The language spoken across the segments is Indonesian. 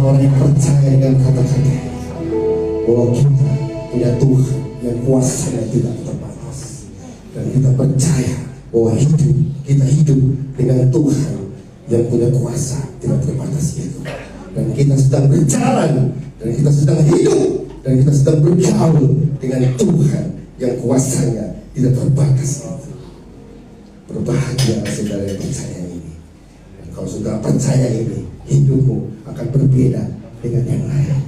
orang-orang yang percaya dengan kata-kata bahwa kita punya Tuhan yang kuasanya tidak terbatas, dan kita percaya bahwa kita hidup dengan Tuhan yang punya kuasa tidak terbatas itu, dan kita sedang berjalan, dan kita sedang hidup, dan kita sedang bergaul dengan Tuhan yang kuasanya tidak terbatas itu. Berbahagia saudara yang percaya ini. Dan kalau saudara percaya ini, hidupmu akan berbeda dengan yang lain.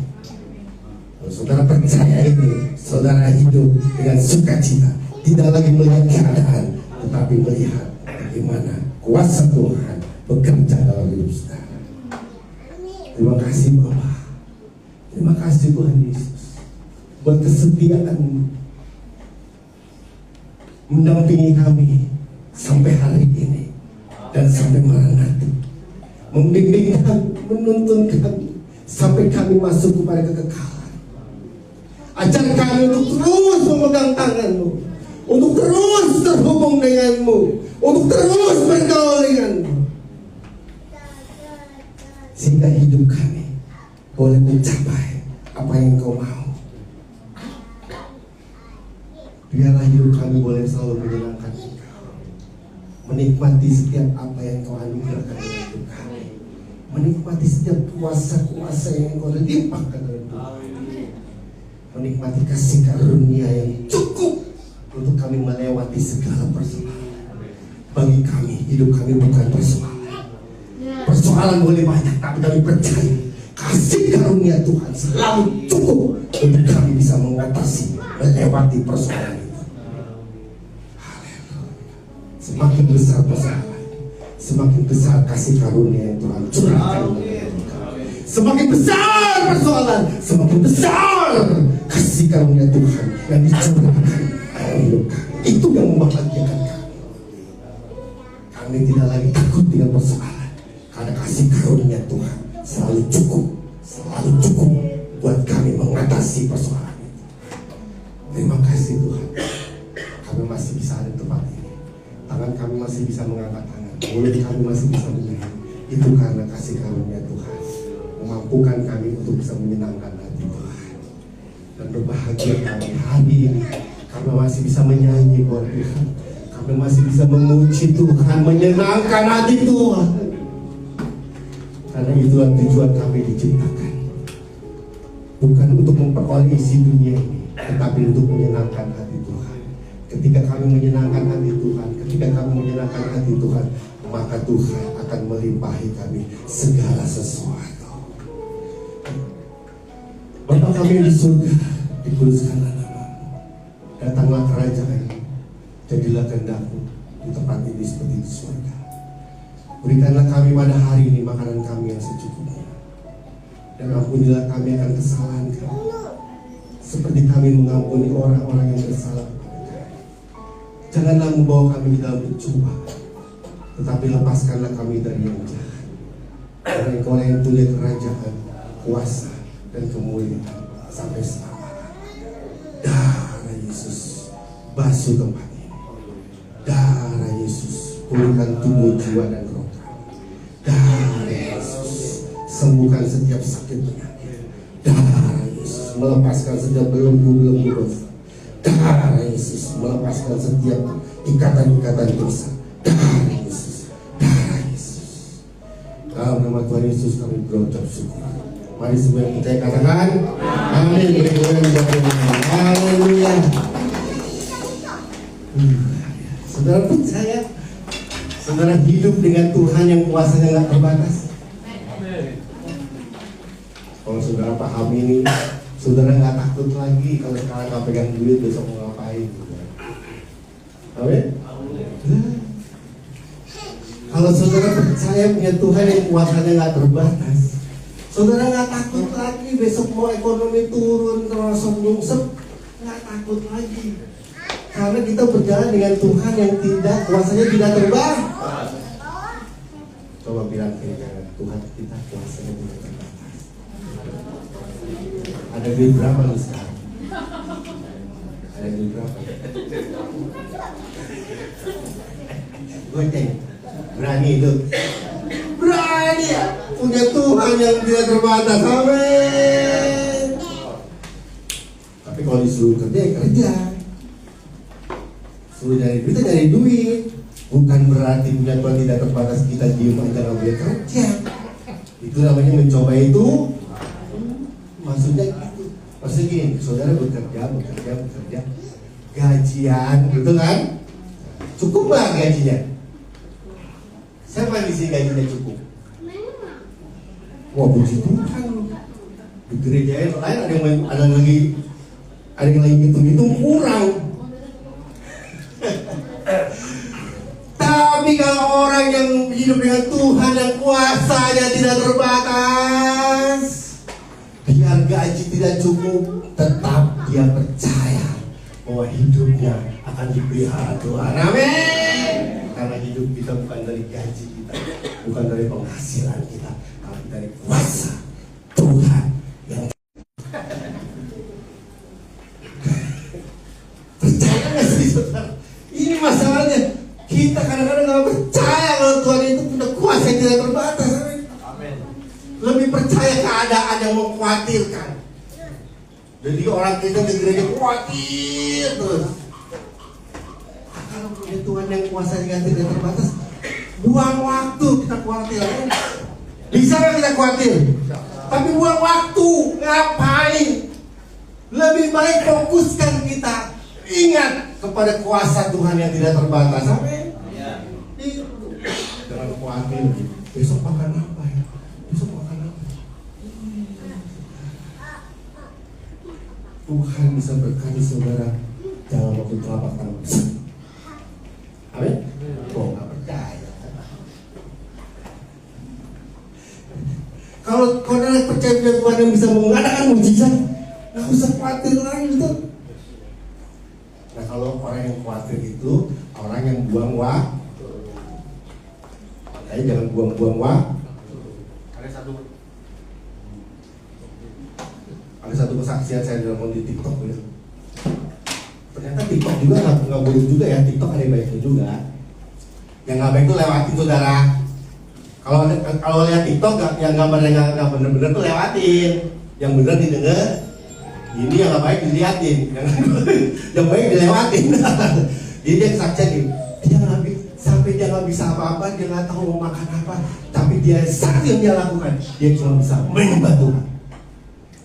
Kalau saudara percaya ini, saudara hidup dengan sukacita, tidak lagi melihat keadaan, tetapi melihat bagaimana kuasa Tuhan bekerja dalam hidup saudara. Terima kasih Bapa, terima kasih Tuhan Yesus buat kesetiaan mendampingi kami sampai hari ini dan sampai Maranatha, membimbing kami, menuntun kami sampai kami masuk kepada kekekalan. Ajar kami untuk terus memegang tangan-Mu, untuk terus terhubung dengan-Mu, untuk terus bergaul dengan-Mu, sehingga hidup kami boleh mencapai apa yang Kau mau. Biarlah hidup kami boleh selalu menyenangkan Engkau, menikmati setiap apa yang Kau anugerahkan dalam hidup kami, menikmati setiap kuasa-kuasa yang Kau limpahkan dalam hidup kami, menikmati kasih karunia yang cukup untuk kami melewati segala persoalan. Bagi kami, hidup kami bukan persoalan. Persoalan boleh banyak, tapi kami percaya kasih karunia Tuhan selalu cukup untuk kami bisa mengatasi, melewati persoalan itu. Haleluya. Semakin besar persoalan, semakin besar kasih karunia yang Tuhan curahkan. Semakin besar persoalan, semakin besar kasih karunia Tuhan yang dicurahkan dalam hidup kami. Itu yang membahagiakan kami. Kami tidak lagi takut dengan persoalan, karena kasih karunia Tuhan selalu cukup buat kami mengatasi persoalan itu. Terima kasih Tuhan, kami masih bisa ada di tempat ini, tangan kami masih bisa mengangkat tangan, mulut kami masih bisa menyanyi. Itu karena kasih karunia Tuhan memampukan kami untuk bisa menyenangkan hati Tuhan. Dan berbahagia kami hari ini, kami masih bisa menyanyi buat Tuhan, kami masih bisa memuji Tuhan, menyenangkan hati Tuhan. Karena itulah tujuan kami diciptakan, bukan untuk memperoleh isi dunia ini, tetapi untuk menyenangkan hati Tuhan. Ketika kami menyenangkan hati Tuhan, maka Tuhan akan melimpahi kami segala sesuatu. Bapa kami di surga, dikuduskanlah nama-Mu, datanglah kerajaan-Mu, jadilah kehendak-Mu di tempat ini seperti di surga. Berikanlah kami pada hari ini makanan kami yang secukupnya, dan ampunilah kami akan kesalahan kami, seperti kami mengampuni orang-orang yang bersalah kepada kami. Janganlah membawa kami di dalam pencobaan, tetapi lepaskanlah kami dari yang jahat. Karena Engkau yang punya kerajaan, kuasa, dan kemuliaan sampai selama-lamanya. Darah Yesus basuh tempat ini. Darah Yesus pulihkan tubuh, jiwa, dan roh. Darah Yesus sembuhkan setiap sakit penyakit. Darah Yesus melepaskan setiap belenggu-belenggu dosa. Darah Yesus melepaskan setiap ikatan-ikatan dosa. Darah Yesus, darah Yesus. Dalam nama Tuhan Yesus kami berucap syukur. Mari semua yang percaya katakan amin. Haleluya. Saudara percaya, saudara hidup dengan Tuhan yang kuasanya nggak terbatas. Kalau saudara paham ini, saudara nggak takut lagi kalau sekarang nggak pegang duit besok mau ngapain. Amin. Kalau saudara percaya punya Tuhan yang kuasanya nggak terbatas, saudara nggak takut lagi besok mau ekonomi turun, terasa nyungsep, nggak takut lagi. Karena kita berjalan dengan Tuhan yang kuasanya tidak terbatas. Coba bilang kira-kira Tuhan kita kuasanya tidak terbatas. Ada duit berapa lu sekarang? Ada duit berapa? Gue berani itu. Berani ya? punya Tuhan yang tidak terbatas. Amin. Tapi kalau disuruh kerja, ya kerja. Suruh cari duit, cari duit. Bukan berarti punya Tuhan tidak terbatas kita diem aja nggak boleh kerja. Itu namanya mencoba itu. Maksudnya gitu. Maksudnya gini, saudara bekerja, gajian, gitu kan? Cukup nggak gajinya? Siapa di sini gajinya cukup? Wah, puji Tuhan. Di gereja yang lain ada yang lagi hitung kurang. Tapi kalau orang yang hidup dengan Tuhan yang kuasanya tidak terbatas, biar gaji tidak cukup, tetap dia percaya bahwa hidupnya akan dipelihara Tuhan. Amin. Karena hidup kita bukan dari gaji kita, bukan dari penghasilan kita, tapi dari kuasa Tuhan yang percaya nggak sih saudara? Ini masalahnya, kita kadang-kadang nggak percaya kalau Tuhan itu punya kuasa yang tidak terbatas. Amin. Lebih percaya keadaan yang mengkhawatirkan. Jadi orang kita di gereja khawatir terus. Kalau punya Tuhan yang kuasa yang tidak terbatas, buang waktu kita khawatir. Bisa nggak kita khawatir? Tapi buang waktu, ngapain? Lebih baik fokuskan kita. Ingat kepada kuasa Tuhan yang tidak terbatas. Amin. Jangan khawatir. Besok makan apa ya? Besok makan apa? Tuhan bisa berkati saudara dalam waktu telapak tangan. Amin. Kok nggak percaya? Kalau saudara percaya pada Tuhan yang bisa mengadakan mujizat, nggak usah khawatir lagi gitu. Nah, kalau orang yang khawatir itu orang yang buang waktu. Makanya jangan buang-buang waktu. Ada satu kesaksian saya dalam di TikTok ya. Ternyata TikTok juga nggak buruk juga ya. TikTok ada yang baiknya juga. Yang nggak baik itu lewatin saudara. Kalau lihat TikTok yang gambarnya nggak bener-bener tuh lewatin. Yang bener didengar. Ini yang nggak baik dilihatin. Yang baik dilewatin. Jadi dia kesaksian gitu. Sampai dia nggak bisa apa-apa, dia nggak tahu mau makan apa. Tapi dia saat yang dia lakukan, dia cuma bisa menyembah Tuhan.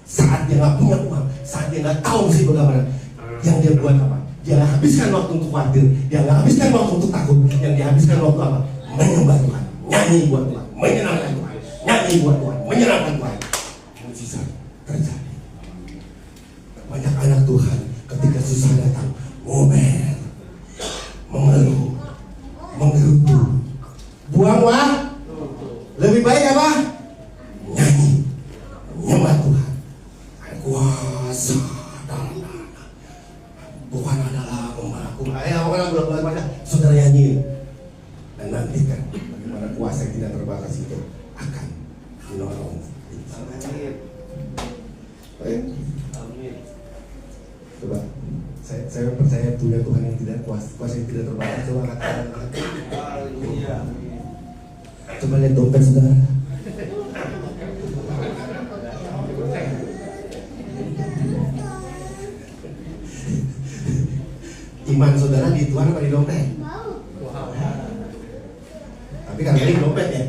Saat dia nggak punya uang, saat dia nggak tahu sih bagaimana, yang dia buat apa? Dia nggak habiskan waktu untuk khawatir, dia nggak habiskan waktu untuk takut, yang dia habiskan waktu apa? Menyembah Tuhan, nyanyi buat Tuhan, menyenangkan Tuhan, nyanyi buat Tuhan, menyenangkan Tuhan. Mujizat terjadi. Banyak anak Tuhan ketika susah datang, ngomel, mengeluh, menggerutu, buang waktu. Lebih baik apa? Nyanyi, menyembah Tuhan. Kuasa dalam nama Tuhan adalah melakukan. Orang bilang banyak, saudara nyanyi dan nantikan bagaimana kuasa yang tidak terbatas itu akan menolong. Amin. Coba, saya percaya punya Tuhan yang tidak kuasa yang tidak terbatas. Coba katakan. Coba lihat dompet saudara. Iman saudara di Tuhan apa di dompet? Tapi kadang-kadang di dompet ya.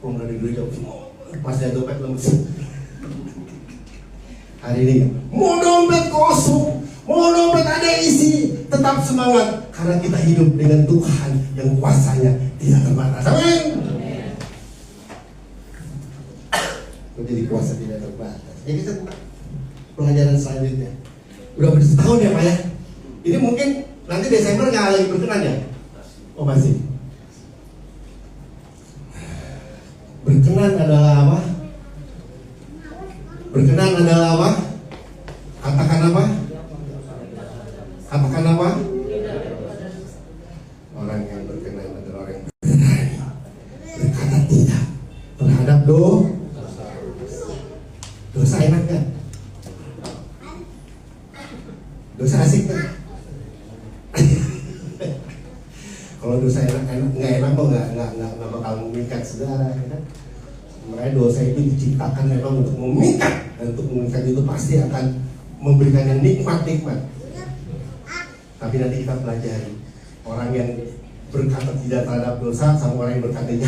Kok nggak di gereja semua? Pas ada dompet lemes. Hari ini mau dompet kosong, mau dompet ada isi, tetap semangat karena kita hidup dengan Tuhan yang kuasanya tidak terbatas. Amin. Menjadi kuasa tidak terbatas. Jadi kita pelajaran selanjutnya. Udah bersetahun ya Pak ya. Ini mungkin nanti Desember nggak lagi berkenan ya? Oh masih. Berkenan adalah apa? Berkenan adalah apa? Katakan apa? Katakan apa? Orang yang berkenan adalah orang yang berani berkata tidak terhadap dosa enak kan? Dosa asik kan? Kalau dosa nggak enak kok nggak bakal mengikat saudara. Makanya dosa itu diciptakan memang untuk memikat, dan untuk memikat itu pasti akan memberikan yang nikmat-nikmat. Tapi nanti kita pelajari orang yang berkata tidak terhadap dosa sama orang yang berkata ya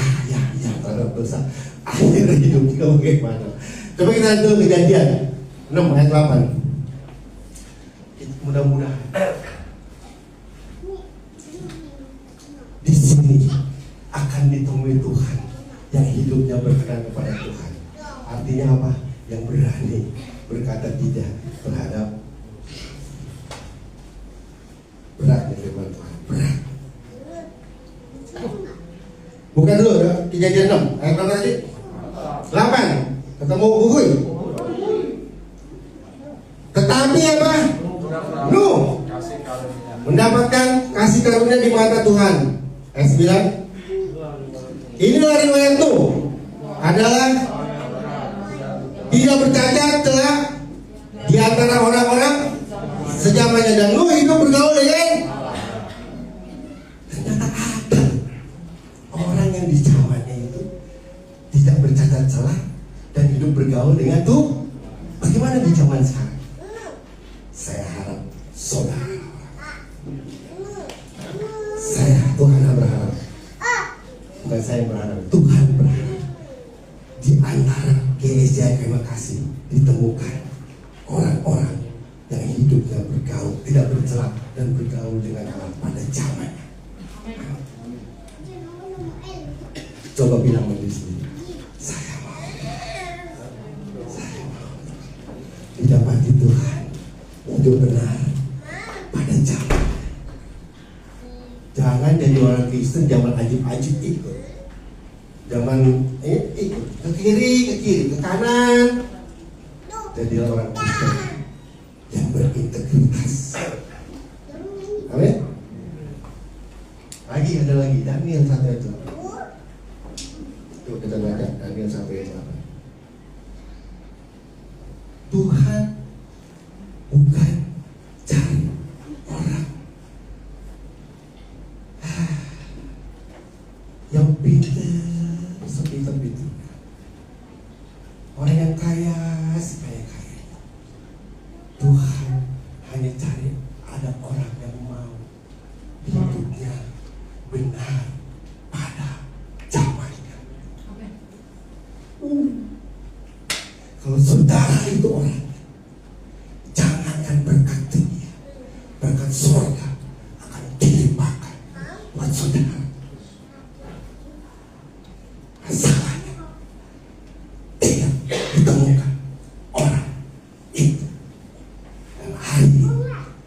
terhadap dosa, akhir hidup kita bagaimana. Coba kita lihat dulu Kejadian 6 ayat 8. Mudah-mudahan di sini akan ditemui Tuhan yang hidupnya berkenan kepada Tuhan. Artinya apa? Yang berani berkata tidak terhadap beratnya firman Tuhan. Berat. Bukan dulu ya, Kejadian 6 ayat berapa tadi? 8. Ketemu Buhui. Tetapi apa? Nuh mendapatkan kasih karunia di mata Tuhan. Ayat 9. Inilah riwayat Nuh adalah tidak bercacat telah di antara orang-orang sejamannya, dan Nuh hidup bergaul dengan. Ternyata ada orang yang di zamannya itu tidak bercacat celah dan hidup bergaul dengan tuh. Bagaimana di zaman sekarang? Saya harap saudara, Tuhan berharap, bukan saya berharap, Tuhan berharap di antara GSJ Terima Kasih ditemukan orang-orang yang hidupnya bergaul, tidak bercelak dan bergaul dengan Allah pada zamannya. Coba bilang sama diri sendiri, saya mau didapati Tuhan hidup benar pada zaman. Jangan jadi orang Kristen zaman ajib-ajib ikut. Zaman ikut ke kiri, ke kanan. Jadilah orang Kristen yang berintegritas. Amin. Ada lagi Daniel 1 ayat 8. Yuk kita baca Daniel 1 ayat 8. Tuhan bukan cari orang yang pintar sepintar-pintar, orang yang kaya sekaya-kaya. Tuhan hanya cari ada orang yang mau hidupnya benar pada zamannya. Kalau saudara itu orang, jangankan berkat dunia, berkat surga akan dilimpahkan buat saudara. Masalahnya tidak ditemukan orang itu. Dan hari ini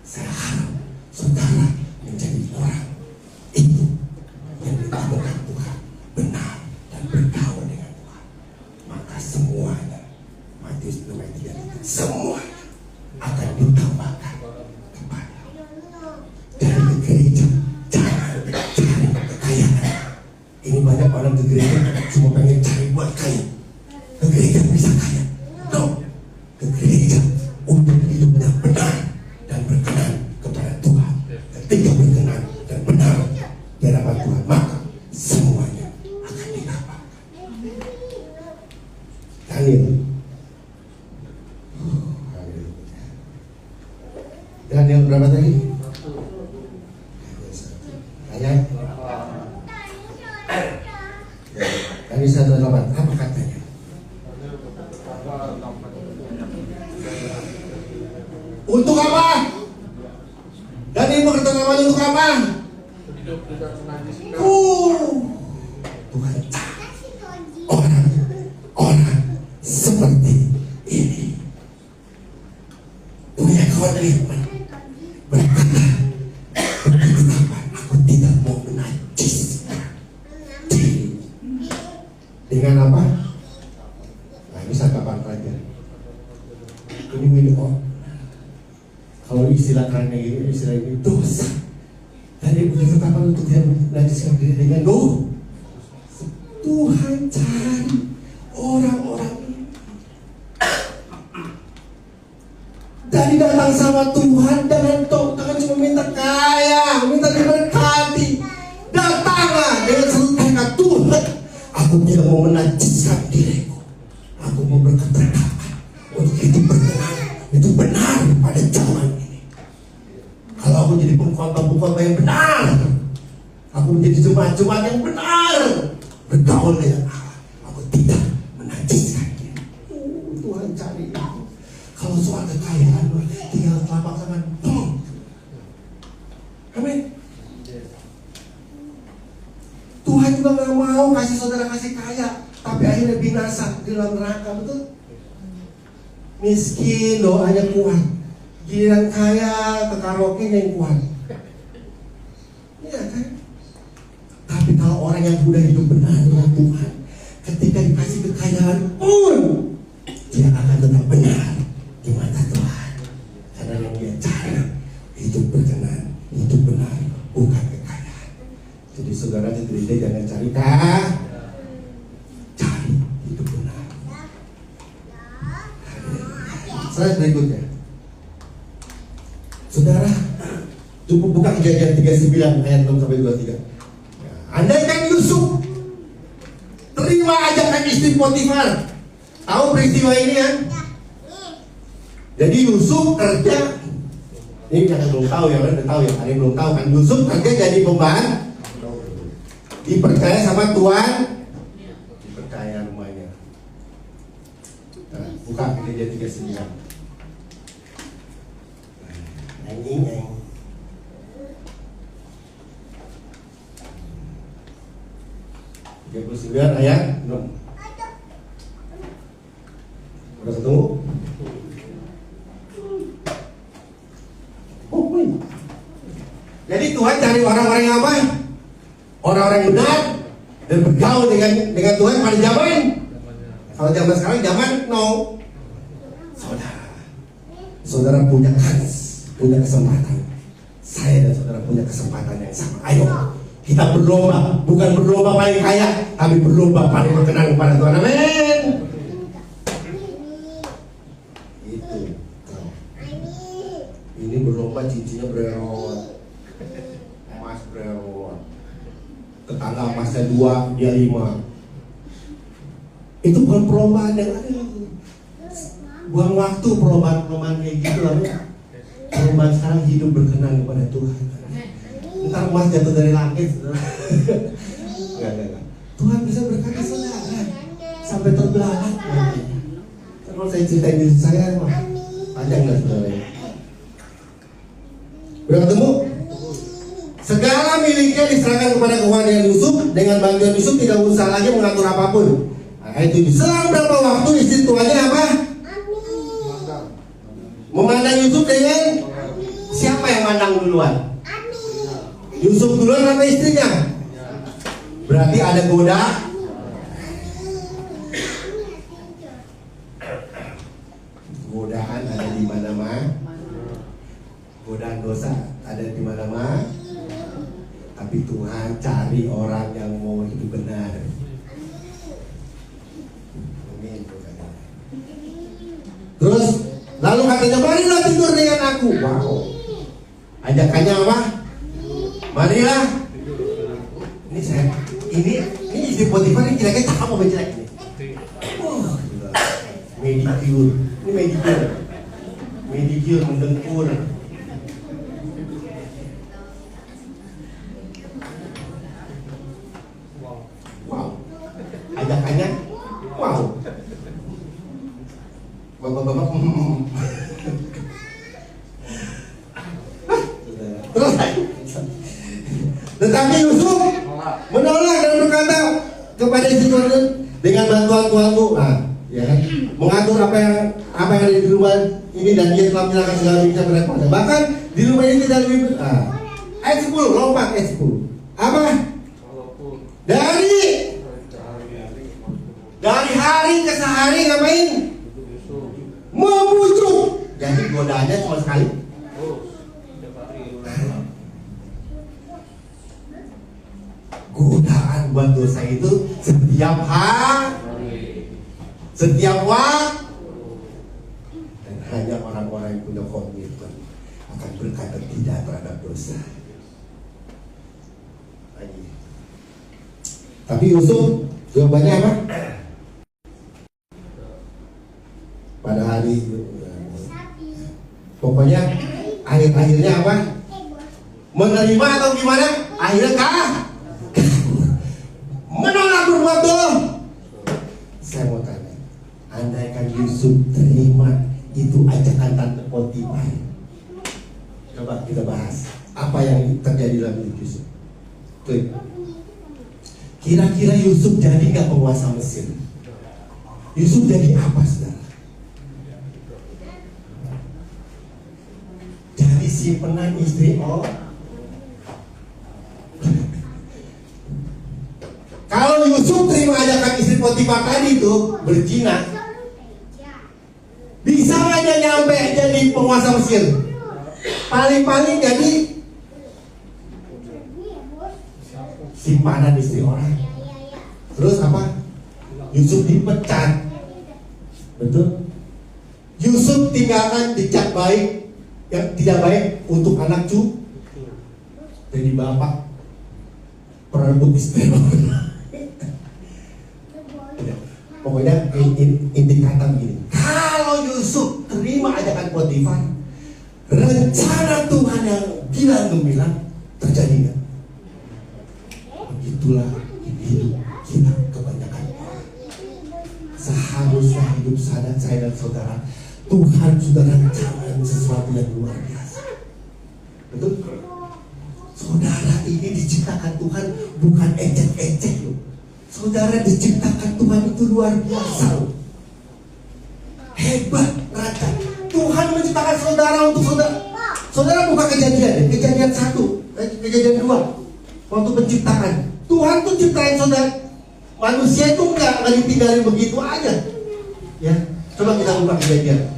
saya harap saudara menjadi orang itu yang ditemukan Tuhan benar dan bergaul dengan Tuhan. Maka semuanya, Matius 6 ayat 3, semuanya akan ditambahkan kepada. Dari ke gereja jangan cari kekayaan. Ini banyak orang ke gereja cuma pengen cari buat kaya. Ke gereja bisa kaya. No, ke gereja untuk hidupnya benar dan berkenan kepada Tuhan. Ketika berkenan dan benar di hadapan Tuhan, maka semuanya akan ditambahkan. Daniel berapa tadi? Ayat Daniel 1:8. Apa katanya? Untuk apa? Daniel berkata untuk apa? Tuhan cari orang seperti ini, punya komitmen, berkata aku tidak mau menajiskan diri. Dengan apa? Nah, bisa kapan saja. Ini minum. Kalau istilah kerennya ini, istilah ini dosa. Jadi begitu kapan untuk dia menajiskan diri dengan dosa? Tuhan cari orang-orang ini. Jadi datang sama Tuhan jangan cuma minta kaya, minta diberkati. Datanglah dengan seluruh tekad, Tuhan, aku tidak mau menajiskan diriku. mau berkata untuk hidup berkenan itu benar pada zaman ini. Kalau aku jadi pengkhotbah yang benar, aku menjadi jemaat-jemaat yang benar, bergaul dengan Allah, aku tidak menajiskan dia. Tuhan cari aku. Kalau soal kekayaan, tinggal telapak tangan. Amin. Tuhan juga nggak mau kasih saudara kasih kaya, tapi akhirnya binasa di dalam neraka, betul? Miskin doanya kuat, giliran kaya ke karaoke yang kuat. Iya kan? Tapi kalau orang yang sudah hidup benar dengan Tuhan, ketika dikasih kekayaan pun dia akan tetap benar di mata Tuhan, karena yang dia cari hidup berkenan, hidup benar, bukan kekayaan. Jadi saudara di gereja jangan cari cari hidup benar. Slide berikutnya, saudara, cukup buka Kejadian 39 ayat 6 sampai 23. Andaikan Yusuf terima ajakan istri Potifar, tahu peristiwa ini kan? Jadi Yusuf kerja, ini yang belum tahu ya, udah tahu ya, ada yang belum tahu kan? Yusuf kerja jadi pembantu, dipercaya sama Tuhan, dipercaya rumahnya. Nah, buka Kejadian 39. Ini 39 ayat 6. Udah ketemu? Jadi Tuhan cari orang-orang yang apa? Orang-orang yang benar dan bergaul dengan Tuhan pada zaman. Kalau zaman sekarang zaman no. Saudara punya kans, punya kesempatan. Saya dan saudara punya kesempatan yang sama. Ayo, kita berlomba, bukan berlomba paling kaya, tapi berlomba paling berkenan kepada Tuhan. Amin. Itu. Ini berlomba cincinnya bererot, emas bererot, tetangga emasnya 2, dia 5. Itu bukan perlombaan yang ada. Buang waktu perlombaan kayak gitu lah ya. Perlombaan sekarang hidup berkenan kepada Tuhan. Ntar emas jatuh dari langit. Enggak. Tuhan bisa berkati saudara sampai terbelalak. Kalau saya ceritain diri saya, panjang nggak saudara? Udah ketemu? Segala miliknya diserahkan kepada kewadian Yusuf. Dengan bantuan Yusuf tidak usah lagi mengatur apapun. Nah, itu selang berapa waktu istri tuanya apa? Memandang Yusuf dengan siapa yang mandang duluan? Yusuf duluan apa istrinya? Berarti ada godaan ada di mana-mana. Godaan dosa ada di mana-mana. Tapi Tuhan cari orang yang mau hidup benar. Amin. Terus lalu katanya, marilah tidur dengan aku. Wow. Ajakannya apa? Marilah. Ini istri Potifar ini kira-kira cakep apa jelek ini? Medicure. Ini medicure. Medicure mendengkur. Wow. Ajakannya wow. Bapak-bapak tetapi Yusuf menolak dan berkata kepada istri Tuhan, dengan bantuan Tuhanku, ya kan, mengatur apa yang ada di rumah ini, dan dia telah menyerahkan segala miliknya pada Tuhan. Bahkan di rumah ini tidak lebih. Ayat 10, lompat ayat 10. Apa? Dari hari ke hari ngapain? Membujuk. Jadi godaannya cuma sekali. Godaan buat dosa itu setiap hari, setiap waktu. Dan hanya orang-orang yang punya komitmen akan berkata tidak terhadap dosa. Tapi Yusuf jawabannya apa? pada hari pokoknya akhirnya apa? Menerima atau gimana? Akhirnya menolak berbuat dosa. Saya mau tanya, andaikan Yusuf terima itu ajakan tante Potifar, coba kita bahas apa yang terjadi dalam hidup Yusuf. Kira-kira Yusuf jadi nggak penguasa Mesir? Yusuf jadi apa, saudara? Jadi simpenan istri Kalau Yusuf terima ajakan istri Potifar tadi itu berzina, bisa nggak dia nyampe jadi penguasa Mesir? Paling-paling jadi simpanan istri orang. Terus apa? Yusuf dipecat. Betul? Yusuf tinggalkan jejak baik yang tidak baik untuk anak jadi bapak perebut istri. Pokoknya inti kata begini, kalau Yusuf terima ajakan Potifar, rencana Tuhan yang bilang gemilang terjadi nggak? Begitulah hidup kita kebanyakan orang. Seharusnya hidup saya dan saudara, Tuhan sudah rencanakan sesuatu yang luar biasa. Betul? Saudara ini diciptakan Tuhan bukan ecek-ecek loh. Saudara diciptakan Tuhan itu luar biasa loh. Hebat Raja. Tuhan menciptakan saudara untuk saudara. Saudara buka kejadian 1, kejadian 2. Waktu penciptaan, Tuhan tuh ciptain saudara. Manusia itu enggak ditinggalin begitu aja. Ya, coba kita buka kejadian.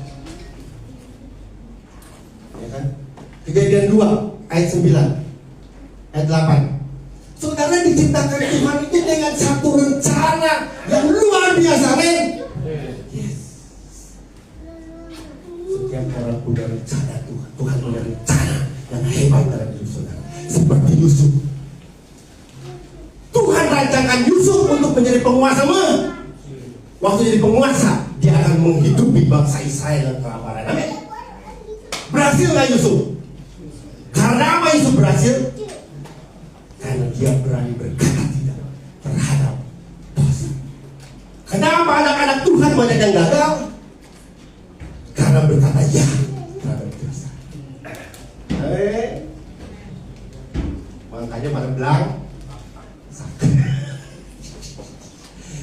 Ya kan? Kejadian 2 ayat 9, ayat 8. Saudara diciptakan Tuhan itu dengan satu rencana yang luar biasa, men. Yes. Setiap orang punya rencana Tuhan. Tuhan punya rencana yang hebat dalam hidup saudara. Seperti Yusuf. Tuhan rancangkan Yusuf untuk menjadi penguasa. Waktu jadi penguasa, dia akan menghidupi bangsa Israel dan kelaparan. Amin. Berhasil nggak Yusuf? Karena apa Yusuf berhasil? Karena dia berani berkata tidak terhadap dosa. Kenapa anak-anak Tuhan banyak yang gagal? Karena berkata ya terhadap dosa. Makanya pada belang,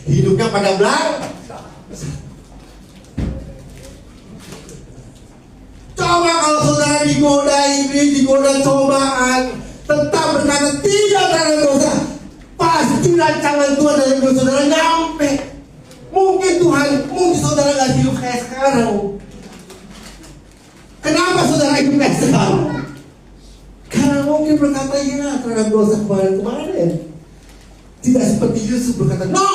hidupnya pada belang. Coba kalau saudara digoda iblis, digoda cobaan, tetap berkata tidak terhadap dosa, pasti rancangan Tuhan dalam hidup saudara nyampe. Mungkin saudara gak hidup kayak sekarang. Kenapa saudara hidup kayak sekarang? Karena mungkin berkata ya terhadap dosa kemarin. Tidak seperti Yusuf berkata no,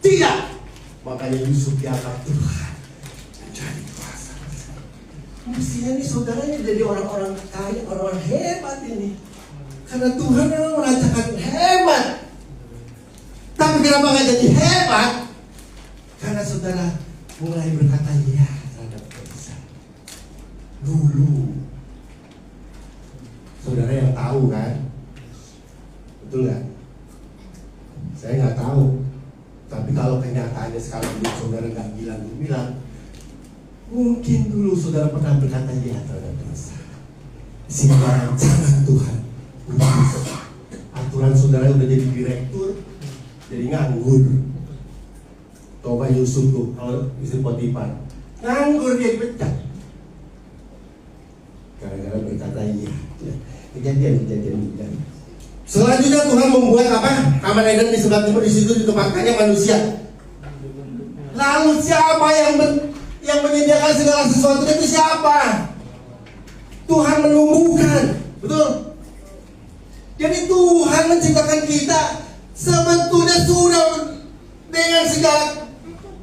tidak. Makanya Yusuf diangkat Tuhan menjadi kuasa. Mestinya nih saudaranya jadi orang-orang kaya, orang-orang hebat ini. Karena Tuhan memang merancangkan hebat. Tapi kenapa gak jadi hebat? Karena saudara mulai berkata ya terhadap dosa. Dulu saudara yang tahu kan? Betul gak? Saya gak tahu. Tapi kalau kenyataannya sekarang saudara gak bilang, mungkin dulu saudara pernah berkata ya terhadap dosa. Sehingga rancangan Tuhan, aturan saudara udah jadi direktur, jadi nganggur. Coba Yusuf tuh, kalau istri Potifar nganggur, dia dipecat gara-gara berkata iya. Kejadian. Selanjutnya Tuhan membuat apa? Taman Eden di sebelah timur, di situ ditempatkannya manusia. Lalu siapa yang menyediakan segala sesuatu itu siapa? Tuhan menumbuhkan, betul? Jadi Tuhan menciptakan kita sebetulnya sudah dengan segala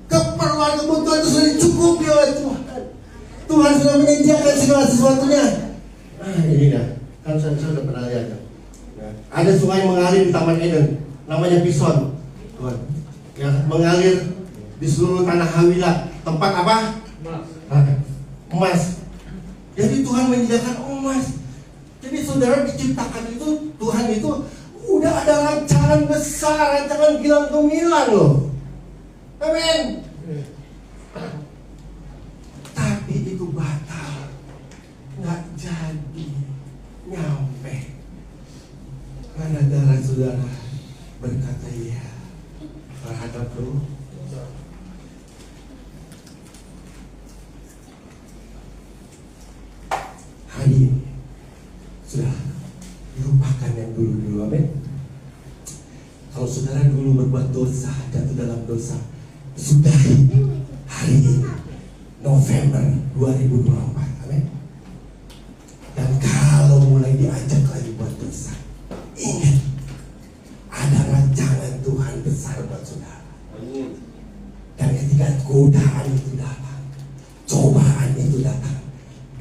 keperluan kebutuhan itu sudah dicukupi oleh Tuhan. Tuhan sudah menyediakan segala sesuatunya. Ini dah, kan saya sudah pernah lihat. Ada sungai mengalir di Taman Eden, namanya Pison, Tuhan, yang mengalir di seluruh tanah Hawilah. Tempat apa? Emas. Jadi Tuhan menyediakan emas. Jadi saudara diciptakan itu, Tuhan itu udah ada rancangan besar, rancangan gilang gemilang loh. Amin. Tapi itu batal, nggak jadi nyampe. Karena darah saudara berkata ya terhadap lu. Hari ini sudah dilupakan yang dulu-dulu, amin. Kalau saudara dulu berbuat dosa, jatuh dalam dosa, sudahi hari ini November 2024, amin. Dan kalau mulai diajak lagi buat dosa, ingat ada rancangan Tuhan besar buat saudara. Dan ketika godaan itu datang, cobaan itu datang,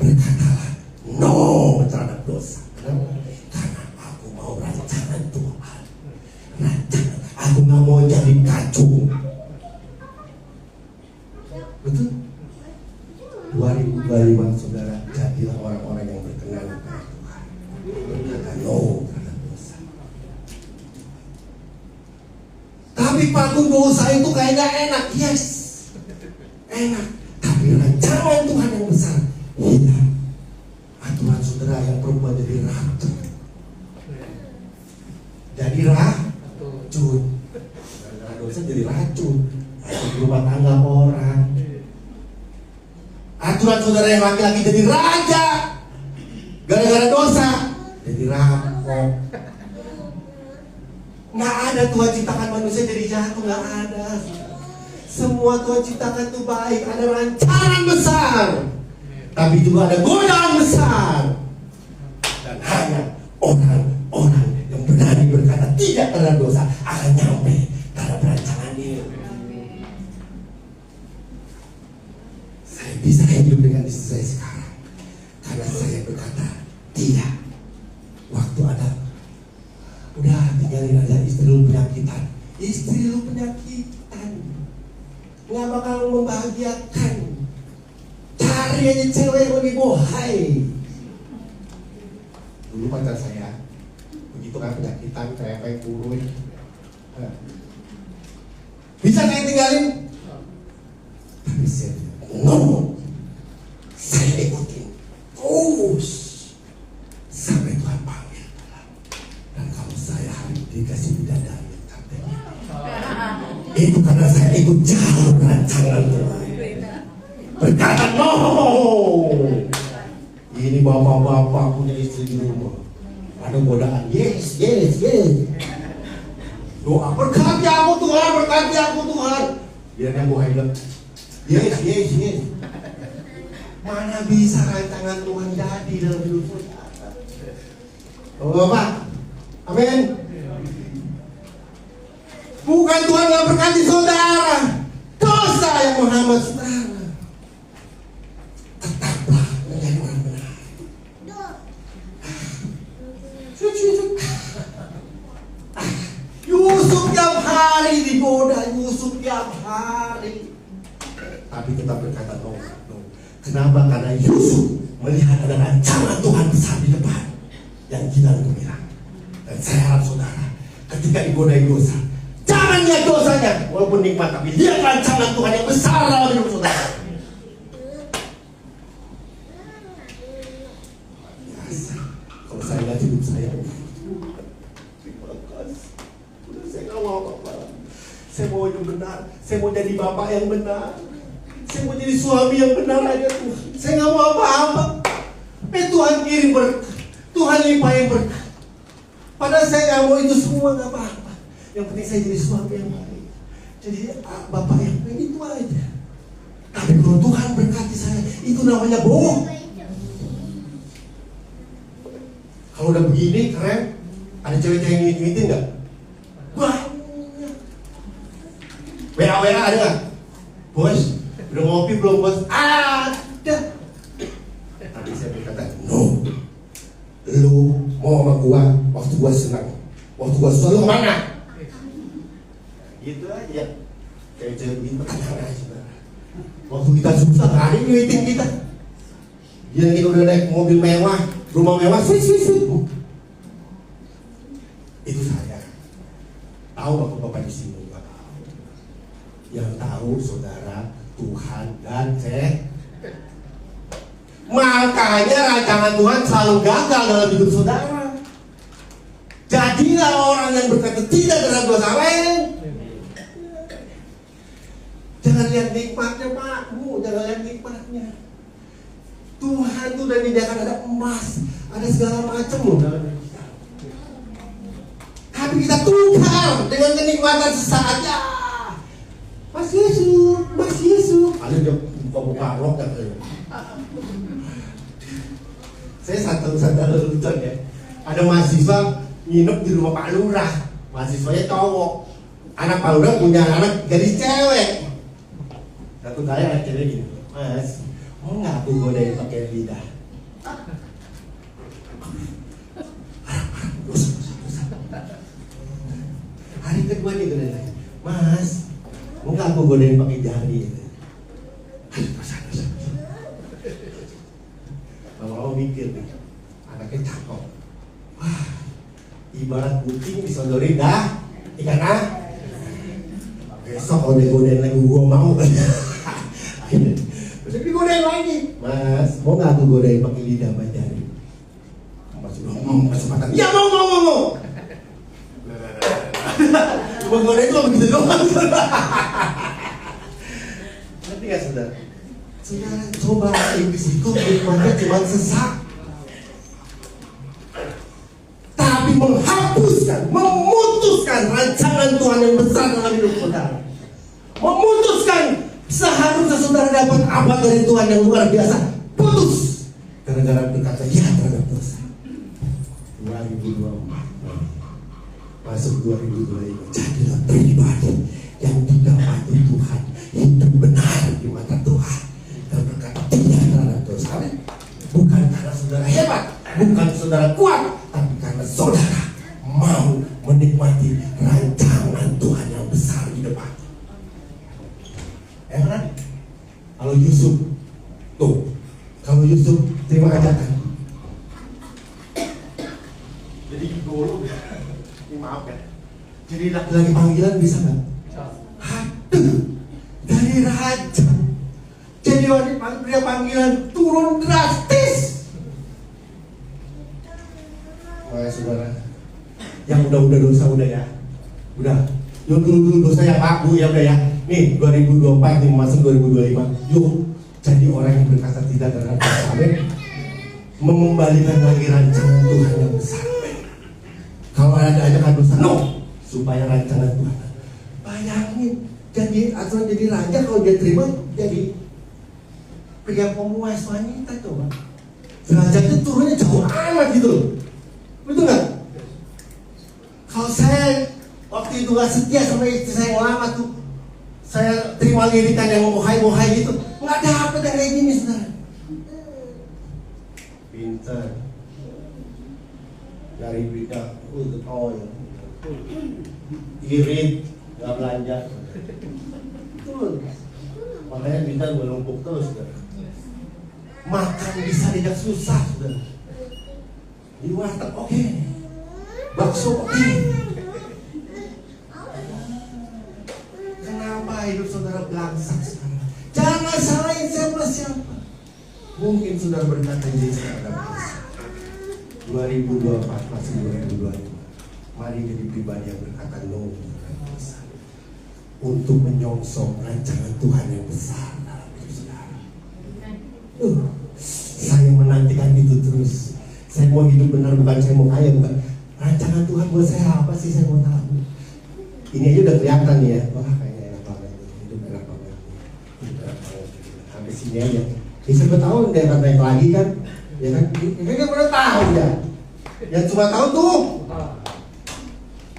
berkatalah no terhadap dosa. Karena aku mau rancangan Tuhan. Rancangan. Aku gak mau jadi kacung. Betul? 2025 saudara, jadilah orang-orang yang berkenan kepada Tuhan. Berkata no terhadap dosa. Tapi patung dosa itu kayaknya enak. Yes, enak. Tapi rancangan Tuhan yang besar hilang. Aturan saudara yang perempuan jadi ratu, jadi racun. Gara-gara dosa jadi racun. Di rumah tangga orang. Aturan saudara yang laki-laki jadi raja, gara-gara dosa jadi rampok. Nggak ada Tuhan ciptakan manusia jadi jahat, nggak ada. Semua Tuhan ciptakan itu baik, ada rancangan besar. Tapi juga ada godaan besar. Dan hanya orang-orang yang berani berkata tidak terhadap dosa akan nyampe terhadap rancangan ini. Saya bisa hidup dengan istri saya sekarang karena saya berkata tidak. Waktu ada, udah tinggalin aja istri lu penyakitan. Istri lu penyakitan nggak bakal membahagiakan. Cari aja cewek yang lebih bohai. Dulu pacar saya begitu kan penyakitan, kayak kurun. Bisa saya tinggalin? Tapi saya no, saya ikutin terus sampai Tuhan panggil. Dan kalau saya hari ini dikasih bidadari itu karena saya ikut jauh rancangan Tuhan. Berkata no, ini bapak-bapak punya istri di rumah, ada godaan. Yes. Doa berkati aku Tuhan, berkati aku Tuhan. Biar yang bohong bilang yes. Mana bisa rancangan Tuhan jadi dalam hidup saudara? Oh Bapak, amin. Bukan Tuhan yang berkati saudara, dosa yang menghambat saudara. Tetaplah menjadi orang benar. Yusuf tiap hari digoda, Yusuf tiap hari. Tapi tetap berkata no. Kenapa? Karena Yusuf melihat ada rancangan Tuhan besar di depan yang gilang gemilang. Dan saya harap saudara, ketika digodai dosa, jangan lihat dosanya walaupun nikmat, tapi lihat rancangan Tuhan yang besar dalam hidup saudara. Biasa. Kalau saya lihat hidup saya, terima kasih. Saya nggak mau apa-apa. Saya mau hidup benar. Saya mau jadi bapak yang benar. Saya mau jadi suami yang benar aja Tuhan. Saya nggak mau apa-apa. Tuhan kirim berkat, Tuhan limpahin berkat. Padahal saya nggak mau itu semua, nggak apa-apa. Yang penting saya jadi suami yang baik, jadi bapak yang baik, itu aja. Tapi kalau Tuhan berkati saya, itu namanya bohong. Kalau udah begini keren, ada cewek-cewek yang ngikutin nggak? Banyak. WA ada nggak? Bos, udah ngopi belum bos? Ada. Tapi saya berkata, no. Lu mau sama gua waktu gua senang, waktu gua susah, lu kemana? Gitu aja. Cewek-cewek begini, tenang aja. Waktu kita susah, gak ada yang nyuitin kita. Yang kita udah naik mobil mewah, rumah mewah, sweet. Itu saya. Tahu bapak-bapak di sini juga tahu. Yang tahu saudara, Tuhan dan saya. Makanya rancangan Tuhan selalu gagal dalam hidup saudara. Jadilah orang yang berkata tidak terhadap dosa lain. Jangan lihat nikmatnya Pak, jangan lihat nikmatnya. Tuhan tuh udah menyediakan ada emas, ada segala macam loh dalam hidup kita. Tapi kita tukar dengan kenikmatan sesaat ya. Mas Yesus. Paling dia buka rok kan. Saya satu lucu ya. Ada mahasiswa nginep di rumah Pak Lurah. Mahasiswanya cowok. Anak Pak Lurah punya anak gadis cewek. Satu kali anak cewek gini, Mas, mau nggak aku godain pakai lidah? Dosa. Hari kedua dia godain lagi, Mas, mau nggak aku godain pakai jari? Dosa. Mama mikir nih, anaknya cakep. Wah, ibarat kucing disodorin dah ikan besok kalau digodain lagi gua mau kan. Besok digodain lagi, Mas, mau nggak aku godain pakai lidah sama jari? Mas udah ngomong kesempatan, ya mau. Cuma godain itu begitu doang. Nanti nggak saudara? Saudara coba iblis itu nikmatnya cuma sesak, tapi memutuskan rancangan Tuhan yang besar dalam hidup saudara. Memutuskan seharusnya saudara dapat apa dari Tuhan yang luar biasa. Putus gara-gara berkata ya terhadap dosa. 2024 masuk 2025, jadilah pribadi yang tidak patuh Tuhan, hidup benar di mata Tuhan dan berkata tidak terhadap dosa. Bukan karena saudara hebat, bukan saudara kuat, tapi karena saudara mau menikmati rancangan Tuhan yang besar di depan. Kan? Kalau Yusuf, kalau Yusuf terima ajakan. Jadi dulu, maaf ya. Jadi laki-laki panggilan bisa nggak? Dari raja, jadi wanita pria panggilan turun drastis. Wah saudara, yang udah dosa udah ya, udah. Yang dulu dosa ya Pak Bu ya udah ya. Nih 2024 nih masuk 2025. Yuk jadi orang yang berkata tidak terhadap dosa. Mengembalikan lagi rancangan Tuhan yang besar. Kalau ada ajakan dosa, no, supaya rancangan Tuhan. Bayangin, jadi aturan jadi raja kalau dia terima jadi pria pemuas wanita coba. Derajatnya turunnya jauh amat gitu loh. Betul nggak? Kalau saya waktu itu gak setia sama istri saya yang lama tuh, saya terima lirikan yang mohai gitu, nggak dapet yang kayak gini saudara. Pintar, dari berita, irit, nggak belanja, betul. Makanya kita menumpuk terus, saudara. Makan bisa tidak susah, saudara. Di warteg oke, bakso oke. Kenapa hidup saudara belangsak sekarang? Jangan salahin siapa-siapa. Mungkin saudara berkata Yesus ada bisa. 2024 masih 2025. Mari jadi pribadi yang berkata no untuk menyongsong rancangan Tuhan yang besar dalam hidup saudara. Saya menantikan itu terus. Saya mau hidup benar, bukan saya mau kaya, bukan. Rancangan Tuhan buat saya apa sih, saya mau tahu. Ini aja udah kelihatan nih ya. Wah kayaknya enak banget, hidup enak banget. Sampai sini aja. Siapa tahu dia akan naik lagi kan? Ya kan? Ini kan udah tahu ya. Yang cuma tahu tuh.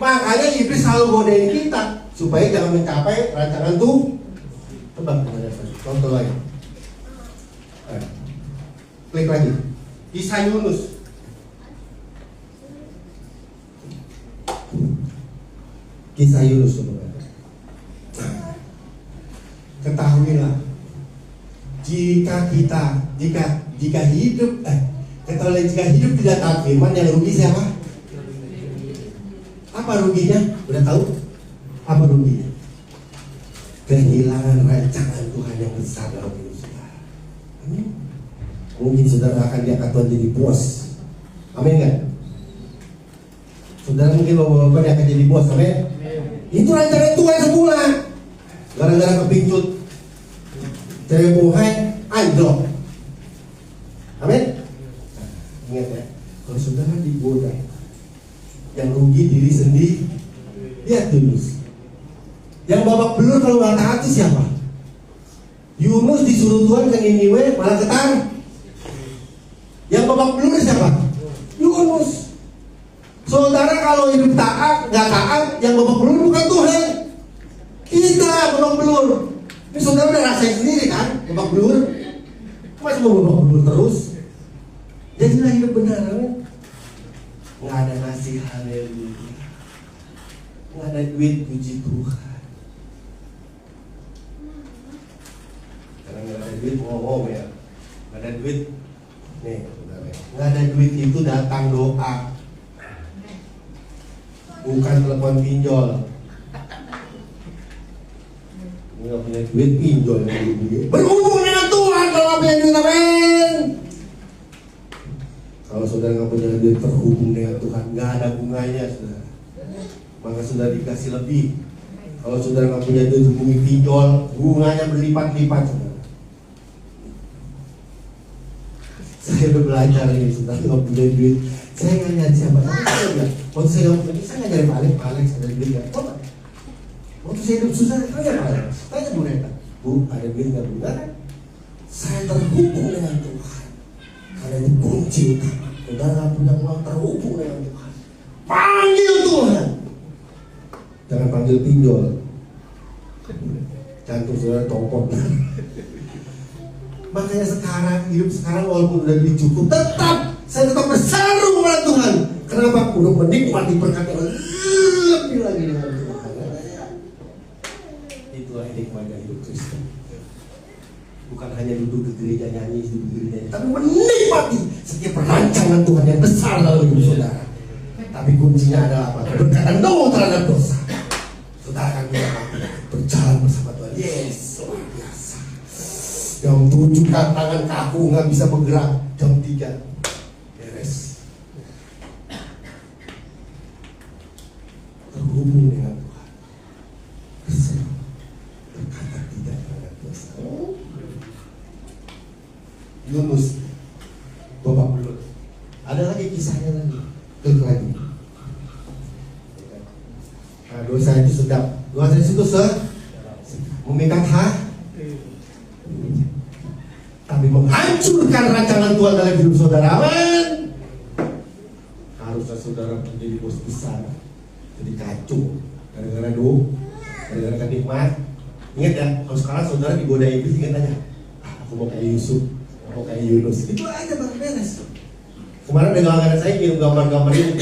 Makanya iblis selalu godain kita supaya jangan mencapai rancangan tuh. Coba contoh lagi. Klik lagi. Kisah Yunus. Kisah Yunus coba. Ketahuilah jika hidup jika hidup tidak taat firman, yang rugi siapa? Apa ruginya? Udah tahu? Apa ruginya? Kehilangan rancangan Tuhan yang besar dalam hidup saudara. Amin. Mungkin saudara akan diangkat Tuhan jadi bos. Amin kan? Saudara mungkin bapak-bapak dia akan jadi bos. Amin. Itu rancangan Tuhan semula. Gara-gara kepincut cewek bohai, anjlok. Amin. Ingat ya, kalau saudara digoda, yang rugi diri sendiri, dia tulus. Yang babak belur kalau nggak taat itu siapa? Yunus disuruh Tuhan ke Niniwe malah ketar. Yang babak belur siapa? Yunus. Saudara kalau hidup taat, nggak taat, yang babak belur bukan Tuhan. Kita babak belur. Ini saudara udah rasain sendiri kan, babak belur. Masa mau babak belur terus? Jadilah hidup benar, kan? Nggak ada nasi, haleluya. Nggak ada duit, puji Tuhan. Karena nggak ada duit, ngomong ya. Nggak ada duit, nih, saudara. Nggak ada duit itu datang doa, bukan telepon pinjol. Nggak punya duit, pinjol yang berhubung dengan Tuhan kalau punya duit, amin. Kalau saudara nggak punya duit terhubung dengan Tuhan, nggak ada bunganya, saudara. Maka saudara dikasih lebih. Kalau saudara nggak punya duit hubungi pinjol, bunganya berlipat-lipat, saudara. Saya udah belajar ini, saudara nggak punya duit. Saya nggak nyari siapa, saya bilang, waktu saya nggak punya duit, saya nggak nyari paling, saya ada duit nggak? Waktu saya hidup susah, saya nggak paling. Tanya Bu Neta, Bu, ada duit nggak Bu? Saya terhubung dengan Tuhan. Karena itu kunci utama. Saudara punya uang terhubung dengan Tuhan. Panggil Tuhan. Jangan panggil pinjol. Jantung saudara copot. Makanya sekarang, hidup sekarang walaupun udah dicukup, saya tetap berseru kepada Tuhan. Kenapa? Untuk menikmati berkat yang lebih lagi dengan Tuhan. Itulah nikmatnya hidup Kristen. Bukan hanya duduk di gereja nyanyi, tapi menikmati setiap perancangan Tuhan yang besar dalam hidup saudara. Tapi kuncinya adalah apa? Keberkatan no terhadap dosa. Saudara akan berjalan bersama Tuhan. Yes, luar biasa. Jam 7 kan tangan kaku nggak bisa bergerak. Jam 3 beres. Terhubung dengan Tuhan. Berseru. Berkata tidak terhadap dosa. Yunus, babak belur. Ada lagi kisahnya lagi. Klik lagi. Nah, dosa itu sedap. Dosa itu memikat hati, tapi menghancurkan rancangan Tuhan dalam hidup saudara. Amin. Harusnya saudara menjadi bos besar, jadi kacau. Gara-gara kenikmat. Ingat ya, kalau sekarang saudara digoda iblis, ingat aja. Aku mau kayak Yusuf. Oh kayak Yunus, itu aja baru beres. Kemarin ada langganan saya kirim gambar-gambar itu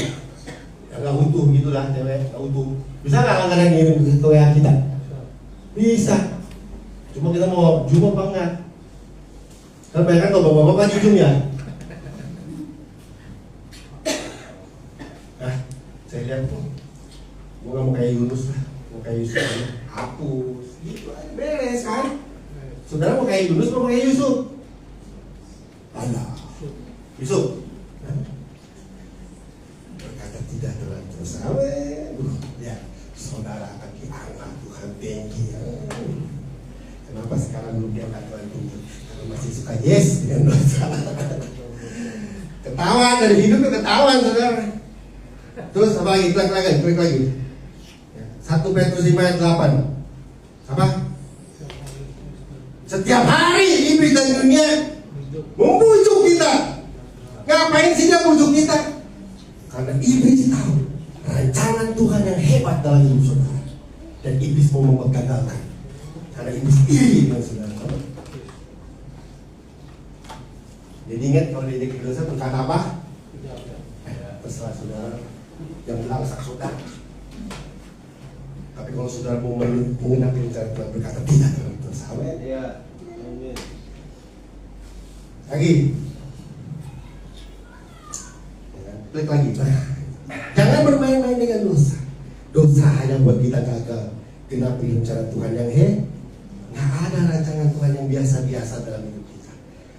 yang nggak utuh gitulah, cewek nggak utuh. Bisa nggak langganan kirim ke WA kita? Bisa. Cuma kita mau zoom apa enggak? Kan banyak kan kalau bapak-bapak di zoom ya. Nah, saya lihat tuh, gue nggak mau kayak Yunus lah, mau kayak Yusuf, hapus. Gitu aja beres kan? Saudara mau kayak Yunus, mau kayak Yusuf? Allah, Yusuf berkata tidak dalam dosa. Ya, saudara akan diangkat Tuhan tinggi. Kenapa sekarang belum diangkat Tuhan tinggi? Karena masih suka yes dengan dosa. Ketahuan dari hidup itu ketahuan, saudara. Terus apa lagi? Klik lagi. 1 Petrus 5 ayat 8. Apa? Setiap hari iblis dan dunia membujuk kita. Ngapain sih dia bujuk kita? Karena iblis tahu rancangan Tuhan yang hebat dalam hidup saudara, dan iblis mau menggagalkan. Karena iblis iri dengan saudara. Jadi ingat kalau diajak dosa berkata apa? Terserah saudara yang bilang sak saudara. Tapi kalau saudara mau mengenal cara Tuhan berkata tidak dalam dosa. Amin. Lagi. Klik lagi. Jangan bermain-main dengan dosa. Dosa hanya buat kita gagal. Kenapa rencana Tuhan yang nggak ada rancangan Tuhan yang biasa-biasa dalam hidup kita.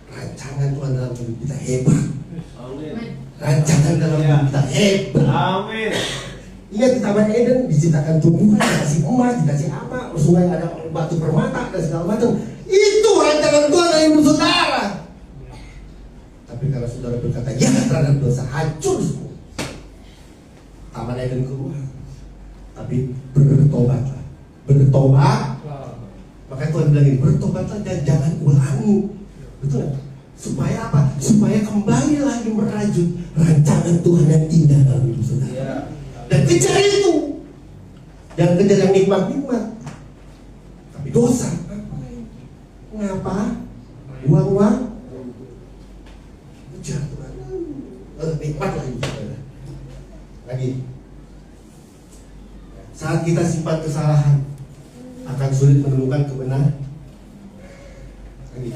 Rancangan Tuhan dalam hidup kita hebat. Amin. Rancangan dalam hidup kita hebat. Amin. Ingat di Taman Eden diciptakan tumbuhan, dikasih emas, dikasih apa, sungai ada batu permata dan segala macam. Itu rancangan Tuhan dalam hidup saudara. Tapi kalau saudara berkata ya terhadap dosa, hancur semua. Taman Eden keluar. Tapi bertobatlah. Bertobat. Maka Tuhan bilang ini, bertobatlah dan jangan ulangi. Betul? Supaya apa? Supaya kembali lagi merajut rancangan Tuhan yang indah dalam hidup saudara. Dan kejar itu. Jangan kejar yang nikmat-nikmat. Tapi dosa. Ngapa? Uang-uang. Kejar Tuhan. Nikmat lagi saudara. Lagi. Saat kita simpan kesalahan, akan sulit menemukan kebenaran. Lagi.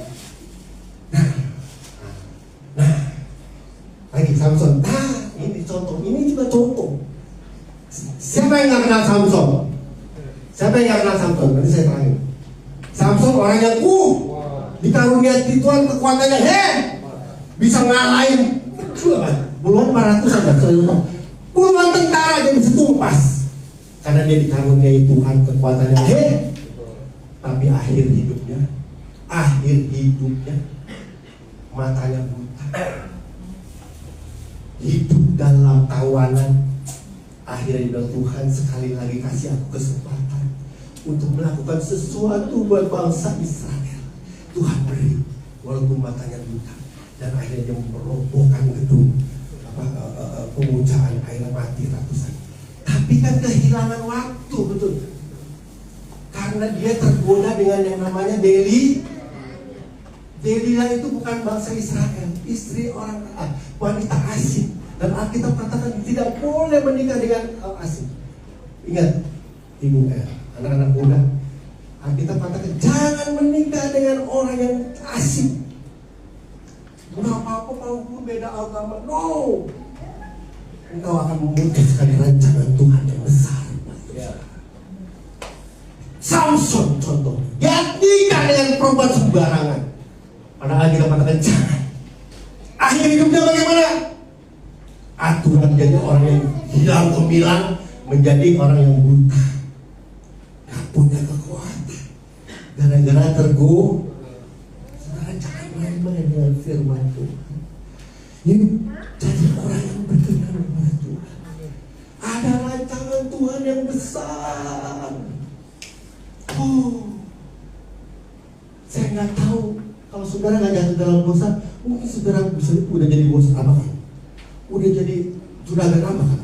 Nah, lagi Samson. Ini contoh. Ini juga contoh. Siapa yang nggak kenal Samson? Siapa yang nggak kenal Samson? Nanti saya terangin. Samson orang yang dikaruniai Tuhan kekuatannya, bisa ngalahin puluhan 400 ada, puluhan tentara jadi setumpas. Karena dia dikaruniai Tuhan kekuatannya, tapi akhir hidupnya matanya buta, hidup dalam tawanan. Akhirnya Tuhan sekali lagi kasih aku kesempatan untuk melakukan sesuatu buat bangsa Israel. Tuhan beri walaupun matanya buta, dan akhirnya dia merobohkan gedung pemujaan air mati ratusan. Tapi kan kehilangan waktu, betul. Karena dia tergoda dengan yang namanya Delilah itu bukan bangsa Israel, istri orang wanita asing. Dan Alkitab katakan tidak boleh menikah dengan asing. Ingat, ibu anak-anak muda, Alkitab katakan jangan menikah dengan orang yang asing. Nggak apa-apa kalau beda agama, no. Engkau akan memutuskan rancangan Tuhan yang besar. Samson contoh, dia nikah dengan perempuan sembarangan. Padahal kita katakan jangan. Akhir hidupnya bagaimana? Aturan jadi orang yang hilang gemilang menjadi orang yang buta, gak punya kekuatan gara-gara tergoda. Saudara jangan main-main dengan firman Tuhan. Ini jadi orang yang berkenan kepada Tuhan. Ada rancangan Tuhan yang besar. Saya nggak tahu kalau saudara nggak jatuh dalam dosa, mungkin saudara bisa udah jadi bos apa kan? Udah jadi juragan apa kan?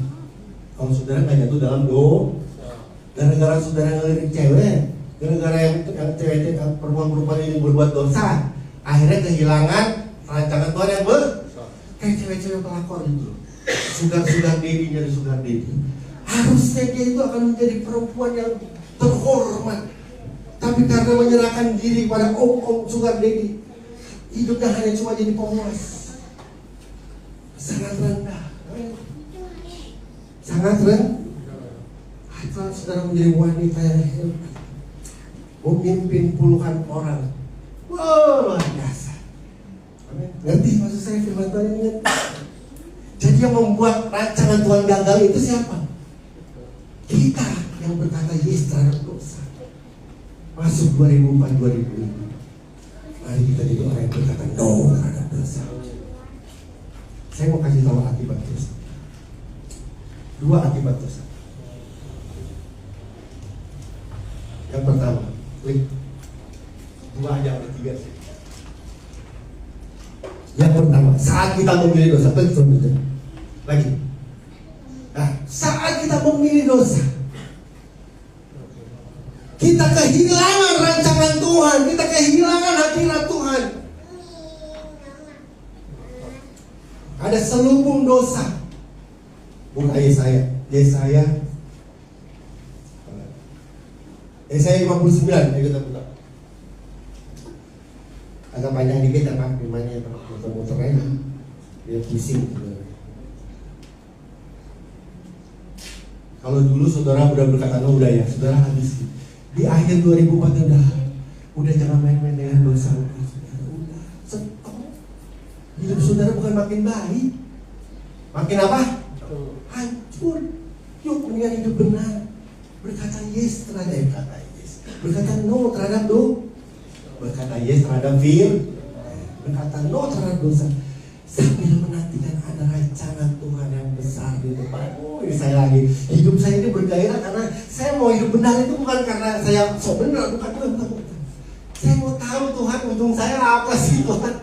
Kalau saudara nggak jatuh dalam dosa, gara-gara saudara ngelirik cewek, gara-gara yang cewek perempuan ini berbuat dosa, akhirnya kehilangan rancangan Tuhan yang kayak cewek-cewek pelakor itu, sugar daddy jadi sugar daddy. Harusnya dia itu akan menjadi perempuan yang terhormat, tapi karena menyerahkan diri pada om sugar daddy, hidupnya hanya cuma jadi pemuas. Sangat rendah. Sangat rendah. Atau saudara menjadi wanita yang hebat, memimpin puluhan orang. Wow, luar biasa. Ngerti maksud saya firman Tuhan ini? Jadi yang membuat rancangan Tuhan gagal itu siapa? Kita yang berkata yes terhadap dosa. Masuk 2004-2005. Mari kita jadi orang yang berkata no terhadap dosa. Saya mau kasih tahu akibat dosa. 2 akibat dosa. Yang pertama, klik 2 aja atau 3 sih. Yang pertama, saat kita memilih dosa, klik selanjutnya. Lagi. Nah, saat kita memilih dosa, kita kehilangan rancangan Tuhan, kita kehilangan hadirat Tuhan. Ada selubung dosa. Buka Yesaya 59, ayo kita buka. agak panjang dikit ya Pak, firmannya Pak, muter-muter aja, dia pusing. Kalau dulu saudara udah berkata, no, udah ya, saudara habis. Di akhir 2004 udah jangan main-main dengan dosa. Udah, stop. Hidup saudara bukan makin baik, makin apa? Hancur. Yuk mendingan hidup benar. Berkata yes terhadap kata yes. Berkata no terhadap do. Berkata yes terhadap fear. Berkata no terhadap dosa. Sambil menantikan ada rancangan Tuhan yang besar di depan. Ini saya lagi, hidup saya ini bergairah karena saya mau hidup benar itu bukan karena saya sok benar, bukan. Saya mau tahu Tuhan ujung saya apa sih Tuhan.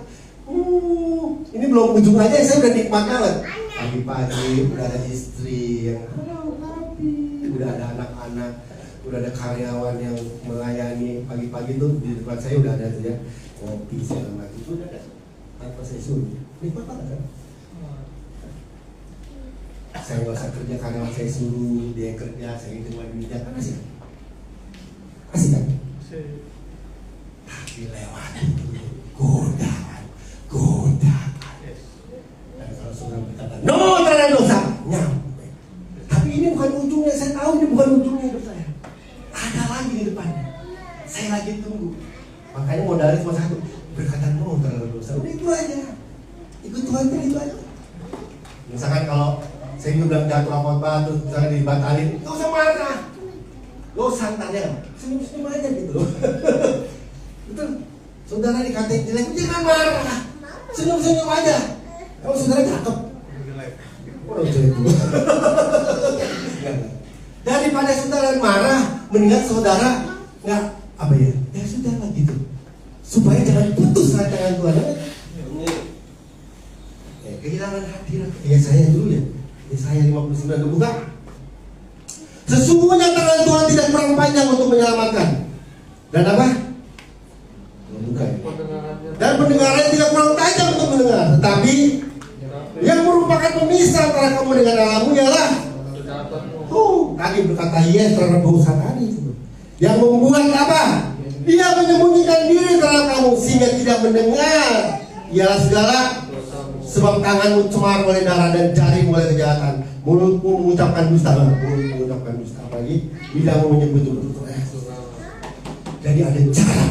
Ini belum ujung aja, saya udah nikmat banget. Pagi-pagi udah ada istri yang happy, udah ada anak-anak, udah ada karyawan yang melayani. Pagi-pagi tuh di depan saya udah ada tuh ya, kopi segala macam itu udah ada. Tanpa saya suruh, nikmat banget kan? Saya nggak usah kerja karena saya suruh, dia kerja, saya terima duitnya, kan asik kan? Tapi lewat itu godaan. Dan kalau saudara berkata no terhadap dosa, nyampe. Tapi ini bukan ujungnya, saya tahu ini bukan ujungnya hidup saya. Ada lagi di depannya, saya lagi tunggu. Makanya modalnya cuma satu, berkata no terhadap dosa. Udah itu aja, ikut Tuhan itu aja. Misalkan kalau saya juga jatuh khotbah terus misalnya dibatalin, gak usah marah, gak usah tanya, senyum-senyum aja gitu loh. Betul, saudara dikatain jelek, jangan marah, senyum-senyum aja. Kalau saudara cakep, orang jelek juga. Daripada saudara marah, mendingan saudara nggak apa ya? Ya sudah lah gitu, supaya jangan putus rancangan Tuhan. Kehilangan hadirat, ya saya dulu ya. Yesaya 59 buka. Sesungguhnya tangan Tuhan tidak kurang panjang untuk menyelamatkan. Dan apa? Buka. Dan pendengarannya tidak kurang tajam untuk mendengar. Tetapi yang merupakan pemisah antara kamu dengan Allahmu ialah tadi berkata yes terhadap dosa tadi itu. Yang membuat apa? Dia menyembunyikan diri terhadap kamu sehingga tidak mendengar. Ialah segala sebab tanganmu cemar oleh darah dan jarimu oleh kejahatan. Mulutmu mengucapkan dusta. Apalagi lidahmu menyebut betul. Jadi ada cara.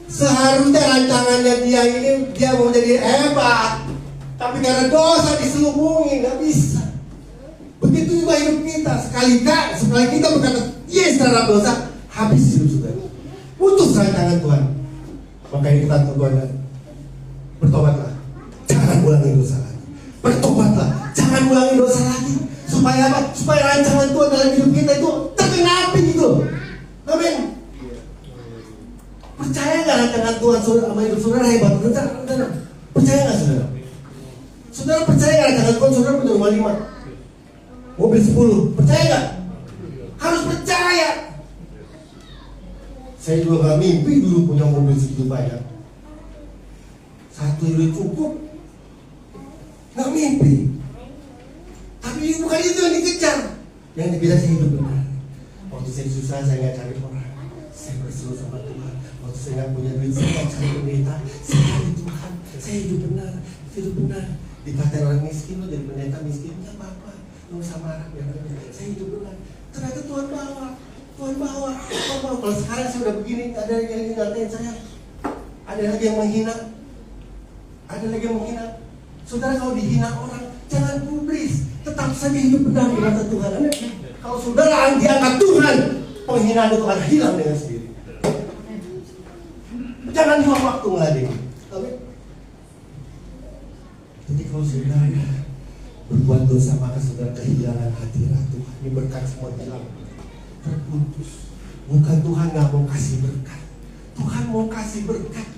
Seharusnya rancangannya dia ini dia mau jadi hebat, tapi karena dosa diselubungi nggak bisa. Begitu juga hidup kita. Sekali kita berkata yes terhadap dosa, habis hidup sudah. Putus rancangan Tuhan. Makanya kita Tuhan bertobatlah. Jangan ulangi dosa lagi. Bertobatlah, jangan ulangi dosa lagi. Supaya apa? Supaya rancangan Tuhan dalam hidup kita itu tergenapi gitu. Amin. Percaya nggak rancangan Tuhan sama hidup saudara hebat? Percaya nggak saudara? Saudara percaya nggak rancangan Tuhan saudara punya rumah 5, mobil 10? Percaya nggak? Harus percaya. Saya juga nggak mimpi dulu punya mobil segitu banyak. Satu udah cukup. Nggak mimpi. Tapi bukan itu yang dikejar. Yang dikejar saya hidup benar. Waktu saya susah saya nggak cari orang. Saya berseru sama Tuhan. Waktu saya nggak punya duit saya nggak cari pendeta. Saya cari Tuhan. Saya hidup benar. Dikatain orang miskin, lo jadi pendeta miskin nggak apa-apa. Lo usah marah ya. Saya hidup benar. Ternyata Tuhan bawa. Kalau sekarang saya udah begini, ada yang ngatain saya. Ada lagi yang menghina. Saudara kalau dihina orang, jangan publis. Tetap saja hidup benar di mata Tuhan. Kalau saudara diangkat Tuhan, penghinaan itu akan hilang dengan sendiri. Jangan buang waktu ngeladeni. Jadi kalau saudara berbuat dosa, maka saudara kehilangan hadirat Tuhan. Ini berkat semua hilang, terputus. Bukan Tuhan gak mau kasih berkat, Tuhan mau kasih berkat,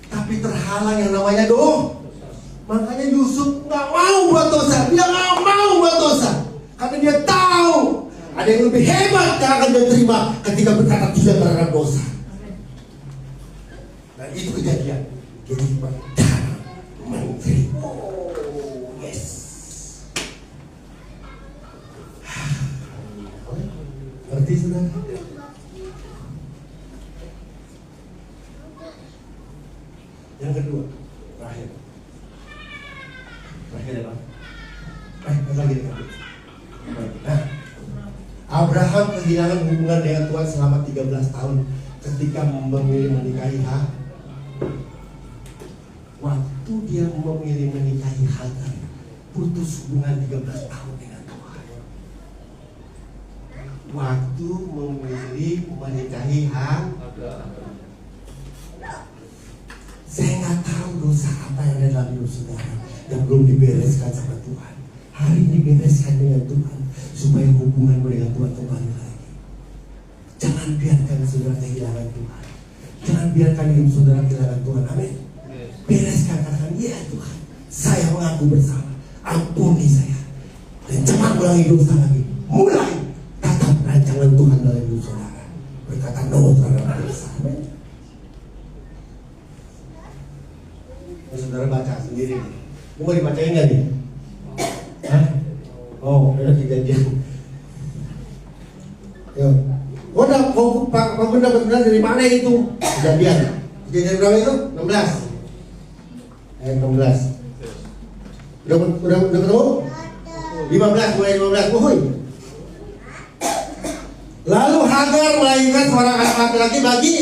tapi terhalang yang namanya doa. Makanya Yusuf gak mau buat dosa. Dia gak mau buat dosa karena dia tahu ada yang lebih hebat yang akan dia terima ketika berkata tidak terhadap dosa. Dan itu kejadian. Jadi Perdana Menteri. Yes. Ngerti saudara? Yang kedua, terakhir ya Pak. Lagi. Nah, Abraham kehilangan hubungan dengan Tuhan selama 13 tahun ketika memilih menikahi waktu dia memilih menikahi Hagar, putus hubungan 13 tahun dengan Tuhan. Waktu memilih menikahi Hagar, saya nggak tahu dosa apa yang ada dalam hidup saudara yang belum dibereskan sama Tuhan. Hari ini bereskan dengan Tuhan supaya hubungan dengan Tuhan kembali lagi. Jangan biarkan saudara kehilangan Tuhan. Jangan biarkan hidup saudara kehilangan Tuhan. Amin. Bereskan, katakan ya Tuhan, saya mengaku bersalah, ampuni saya, dan jangan ulangi dosa lagi. Mulai tatap rancangan Tuhan dalam hidup saudara. Berkata no terhadap dosa. Amin. Saudara baca sendiri. Mau dibacain nggak nih? Hah? Oh, ada kejadian. Yo, udah Pak Gun dapat benar dari mana itu? Kejadian berapa itu? 16. 16. Udah ketemu? 15, mulai 15. Wuhui. Lalu Hagar melahirkan seorang anak laki-laki bagi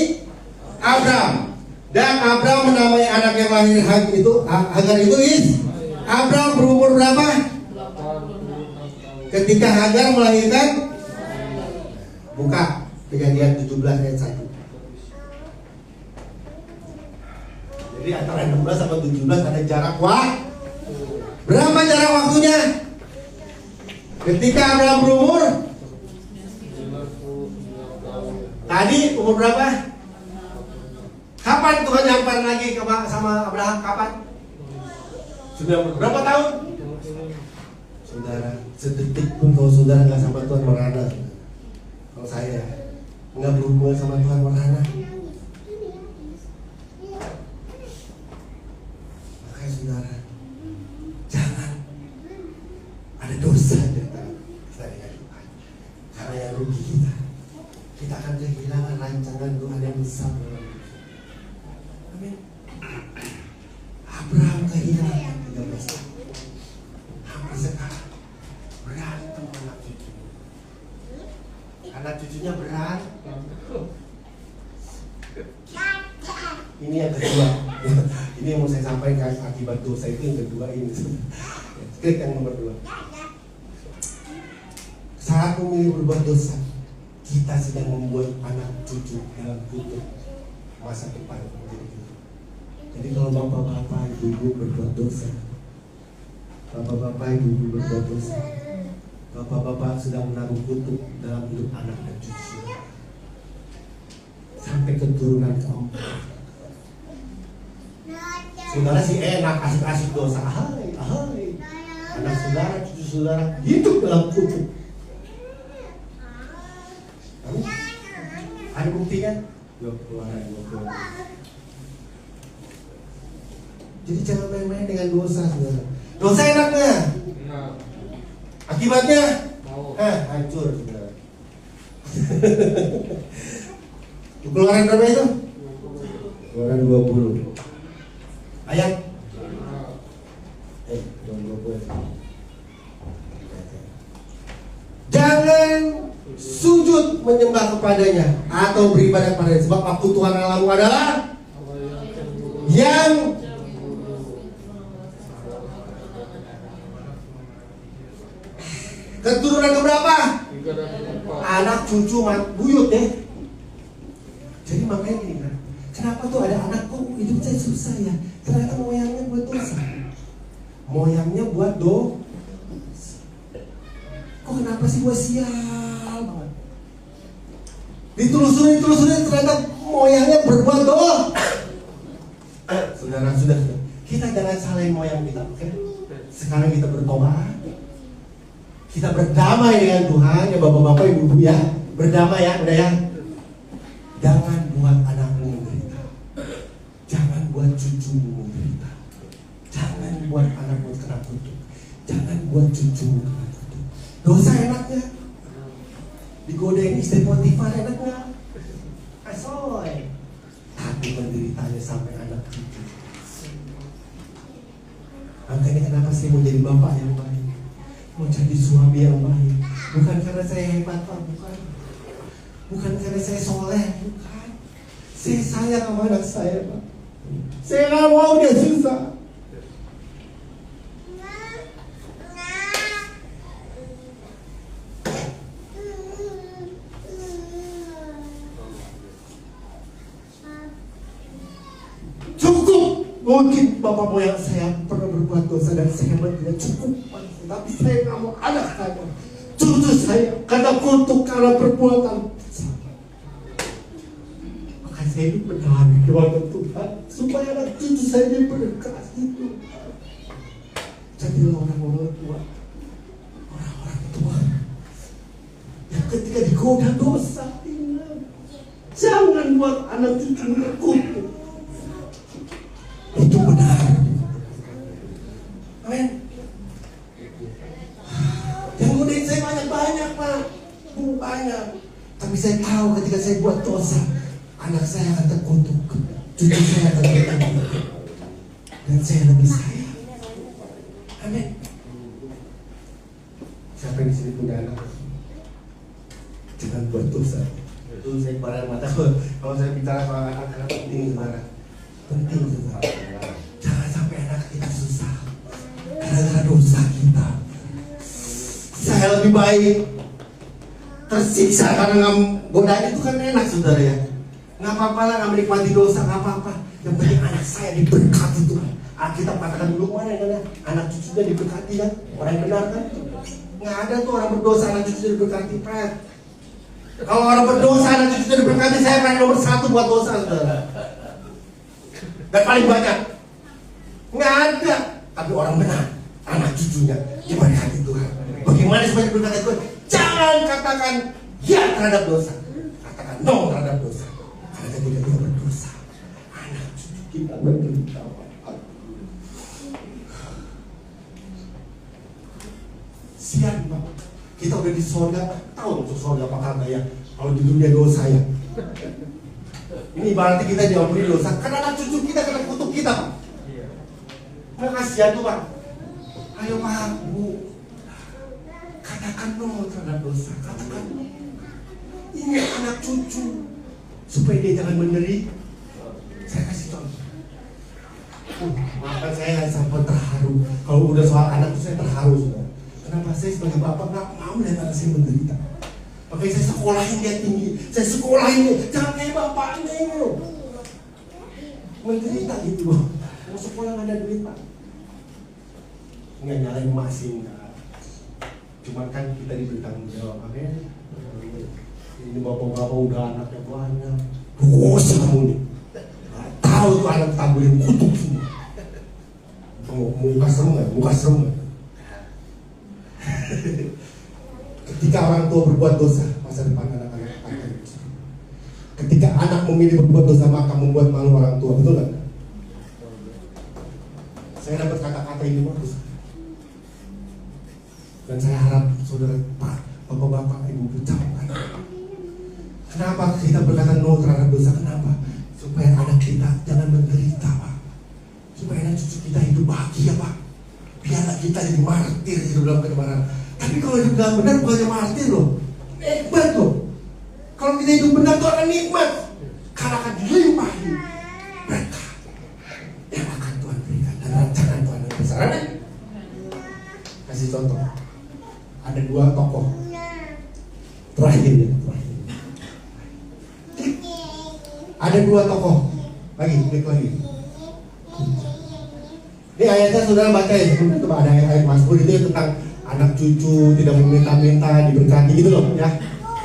Abraham. Dan Abraham menamai anak yang lahir Hagar itu Abraham berumur berapa? Ketika Hagar melahirkan, buka Kejadian 17 ayat 1. Jadi antara 16 sama 17 ada jarak berapa jarak waktunya? Ketika Abraham berumur tadi umur berapa? Kapan Tuhan nyamper lagi sama Abraham? Kapan? Sudah berapa tahun? Saudara, sedetik pun kalau saudara nggak sama Tuhan merana. Kalau saya nggak berhubungan sama Tuhan merana. Makanya saudara, jangan ada dosa di antara kita dengan Tuhan. Karena yang rugi kita akan kehilangan rancangan Tuhan yang besar. Amin. Abraham kehilangan 13 tahun. Sampai sekarang berantem anak cucu. Anak cucunya berantem. Ini yang kedua. Ini yang mau saya sampaikan, akibat dosa itu yang kedua ini. Klik yang nomor 2. Saat memilih berbuat dosa, kita sedang membuat anak cucu dalam kutub masa depan menjadi gitu. Jadi kalau bapak-bapak, ibu-ibu berbuat dosa, bapak-bapak, ibu-ibu berbuat dosa, bapak-bapak sedang menaruh kutuk dalam hidup anak dan cucu sampai keturunan keempat. Saudara sih enak asik-asik dosa, ahai. Anak saudara, cucu saudara hidup dalam kutuk. Ada buktinya? Jadi jangan main-main dengan dosa, saudara. Dosa enaknya, akibatnya hancur, saudara. Keluaran berapa itu? Keluaran 20 ayat 20. Jangan sujud menyembah kepadanya atau beribadah kepadanya, sebab aku Tuhan Allahmu adalah yang keturunan keberapa? Anak cucu buyut deh. Jadi makanya gini kan, kenapa tuh ada anak kok hidup saya susah ya? Ternyata moyangnya buat dosa, moyangnya buat kok kenapa sih gue sial banget? Ditelusuri ternyata moyangnya berbuat dosa. Saudara, sudah. Kita jangan salahin moyang kita, oke? Sekarang kita bertobat. Kita berdamai dengan Tuhan, ya bapak-bapak, ibu-ibu ya. Berdamai ya, udah ya. Jangan buat anakmu menderita. Jangan buat cucumu menderita. Jangan buat anakmu kena kutuk. Jangan buat cucumu kena kutuk. Dosa enaknya. Digodain istri Potifar enaknya. Asoy. Tapi menderitanya sampai anak cucu. Makanya kenapa saya mau jadi bapak yang baik, mau jadi suami yang baik. Bukan karena saya hebat Pak, bukan. Bukan karena saya soleh, bukan. Saya sayang sama anak saya Pak. Saya gak mau dia susah. Cukup. Mungkin bapak moyang saya pernah berbuat dosa dan saya tidak cukup. Tapi saya gak mau anak saya, cucu saya karena kutuk, karena perbuatan. Maka saya hidup berdoa kepada Tuhan supaya anak cucu saya diberkati Tuhan. Jadilah orang-orang tua, orang-orang tua yang ketika digoda dosa, ingat, jangan buat anak cucu terkutuk. Itu benar. Amin. Yang godain saya banyak-banyak Pak, banyak. Tapi saya tahu ketika saya buat dosa, anak saya akan terkutuk, cucu saya akan terkutuk, dan saya lebih sayang. Amin. Siapa yang di sini punya anak? Jangan buat dosa. Itu saya kepada mata. Kalau saya bicara soal anak-anak penting, saudara. Penting saudara. Jangan sampai anak kita susah gara-gara dosa kita. Saya lebih baik tersiksa karena godaan itu kan enak saudara ya. Nggak apa-apa lah, nggak menikmati dosa, nggak apa-apa. Yang penting anak saya diberkati Tuhan. Kita katakan dulu mana yang ada anak cucunya diberkati kan? Orang yang benar kan? Nggak ada tuh orang berdosa anak cucunya diberkati Pret. Kalau orang berdosa anak cucunya diberkati, saya paling nomor 1 buat dosa saudara. Dan paling banyak. Nggak ada. Tapi orang benar, anak cucunya diberkati Tuhan. Bagaimana supaya diberkati Tuhan? Jangan katakan ya terhadap dosa, katakan no terhadap dosa. Karena ketika kita berdosa, anak cucu kita menderita. Sian Pak, kita udah di surga, tahu untuk surga apa kagak ya? Kalau di dunia dosa ya. Ini berarti kita diampuni dosa karena anak cucu kita kena kutuk kita Pak. Nggak kasihan tuh Pak. Ayo Pak, Bu, katakan no terhadap dosa, katakan no. Ini anak cucu supaya dia jangan menderita. Saya kasih contoh. Maka saya sampai terharu. Kalau udah soal anak itu saya terharu sudah. Kenapa saya sebagai bapak nggak mau lihat anak saya menderita? Makanya saya sekolahin dia tinggi, saya sekolahin dia. Jangan kayak bapaknya ini loh, menderita gitu loh. Mau sekolah nggak ada duit Pak. Nggak nyalain masing enggak. Cuman kan kita diberi tanggung jawab, makanya ini bapak-bapak udah anaknya banyak. Dosa kamu nih. Tahu tuh anak tabulin kutuk semua. Muka serem nggak? Muka serem nggak? Ketika orang tua berbuat dosa, masa depan anak-anak akan rusak. Ketika anak memilih berbuat dosa, maka membuat malu orang tua, betul nggak? Saya dapat kata-kata ini bagus. Dan saya harap saudara Pak, bapak-bapak, ibu bercampur. Kenapa kita berkata no terhadap dosa? Kenapa? Supaya anak kita jangan menderita Pak. Supaya anak cucu kita hidup bahagia Pak. Biarlah kita jadi martir hidup dalam kebenaran. Tapi kalau hidup dalam benar bukannya martir loh, nikmat loh. Kalau kita hidup benar itu akan nikmat, karena akan dilimpahi berkah yang akan Tuhan berikan dan rancangan Tuhan yang besar. Kasih contoh, ada 2 tokoh terakhir ya, ada 2 tokoh lagi, klik lagi. Ini ayatnya saudara baca ya, coba ada ayat Mazmur itu tentang anak cucu tidak meminta-minta diberkati gitu loh ya.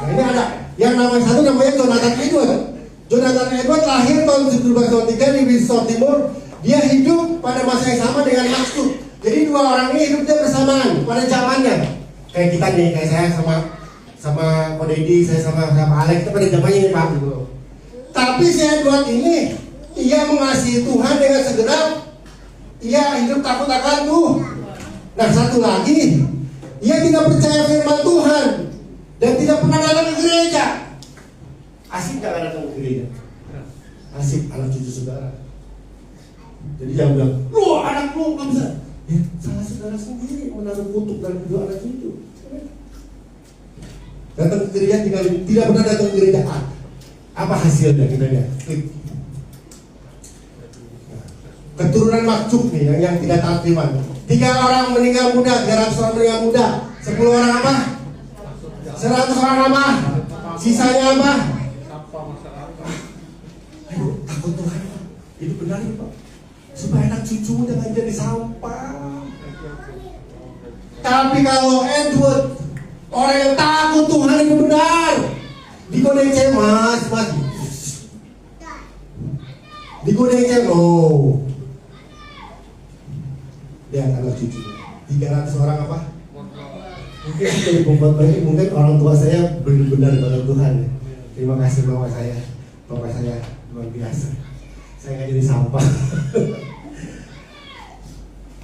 Nah ini ada yang namanya satu namanya Jonathan Edward. Jonathan Edward lahir tahun 1903 di Windsor Timur. Dia hidup pada masa yang sama dengan Maksud. Jadi 2 orang ini hidupnya bersamaan pada zamannya. Kayak kita nih, kayak saya sama Ko Deddy, saya sama Alex, kita pada zamannya ini Pak gitu. Tapi si Edward ini ia mengasihi Tuhan dengan segenap. Ia hidup takut akan Tuhan. Nah satu lagi, ia tidak percaya firman Tuhan dan tidak pernah datang ke gereja. Asik gak datang ke gereja? Asik anak cucu saudara. Jadi jangan bilang, lu anak lu gak bisa. Ya, salah saudara sendiri menaruh kutuk dalam hidup anak itu. Datang ke gereja tidak pernah datang ke gereja. Apa hasilnya? Kita lihat. Klik. Keturunan makcuk nih yang tidak taat iman. 3 orang meninggal muda, 300 orang meninggal muda. 10 orang apa? 100 orang apa? Sisanya apa? Ayo, takut Tuhan. Itu benar ya Pak. Supaya anak cucu jangan jadi sampah. Tapi kalau Edward, orang yang takut Tuhan itu benar, digodain cewek, mas, digodain cewek, oh, dia anak cucu. 300 orang apa? Mungkin dari pembuat baik, mungkin orang tua saya benar-benar pada Tuhan. Terima kasih bapak saya luar biasa. Saya nggak jadi sampah.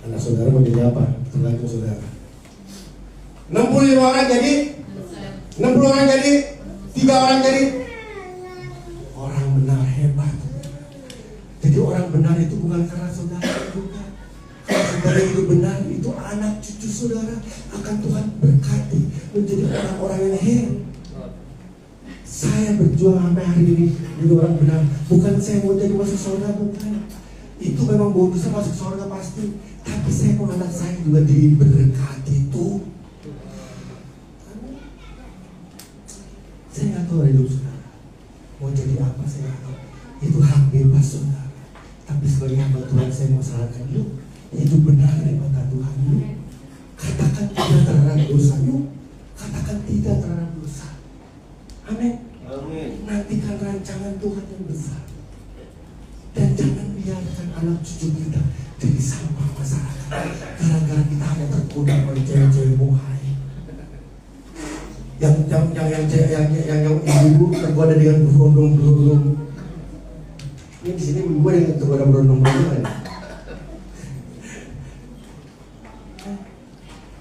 Anak saudara mau jadi apa? Tergantung saudara. 65 orang jadi 60 orang jadi 3 orang jadi orang benar hebat. Jadi orang benar itu bukan karena saudara juga. Kalau saudara itu benar, itu anak cucu saudara akan Tuhan berkati menjadi orang-orang yang hebat. Saya berjuang sampai hari ini jadi orang benar. Bukan saya mau jadi masuk surga, bukan. Itu memang bonusnya masuk surga pasti. Tapi saya mau anak saya juga diberkati itu. Saya nggak tahu hidup saudara mau jadi apa, saya nggak tahu. Itu hak bebas saudara. Tapi sebagai hamba Tuhan saya mau sarankan yuk, itu benar dari mata Tuhan yuk. Katakan tidak terhadap dosa yuk. Katakan tidak terhadap dosa. Amin. Nantikan rancangan Tuhan yang besar. Dan jangan biarkan anak cucu kita jadi sampah masyarakat gara-gara kita hanya tergoda oleh cewek-cewek muhai. Yang ibu tergoda dengan berondong-berondong. Ini di sini ibu yang tergoda berondong-berondong.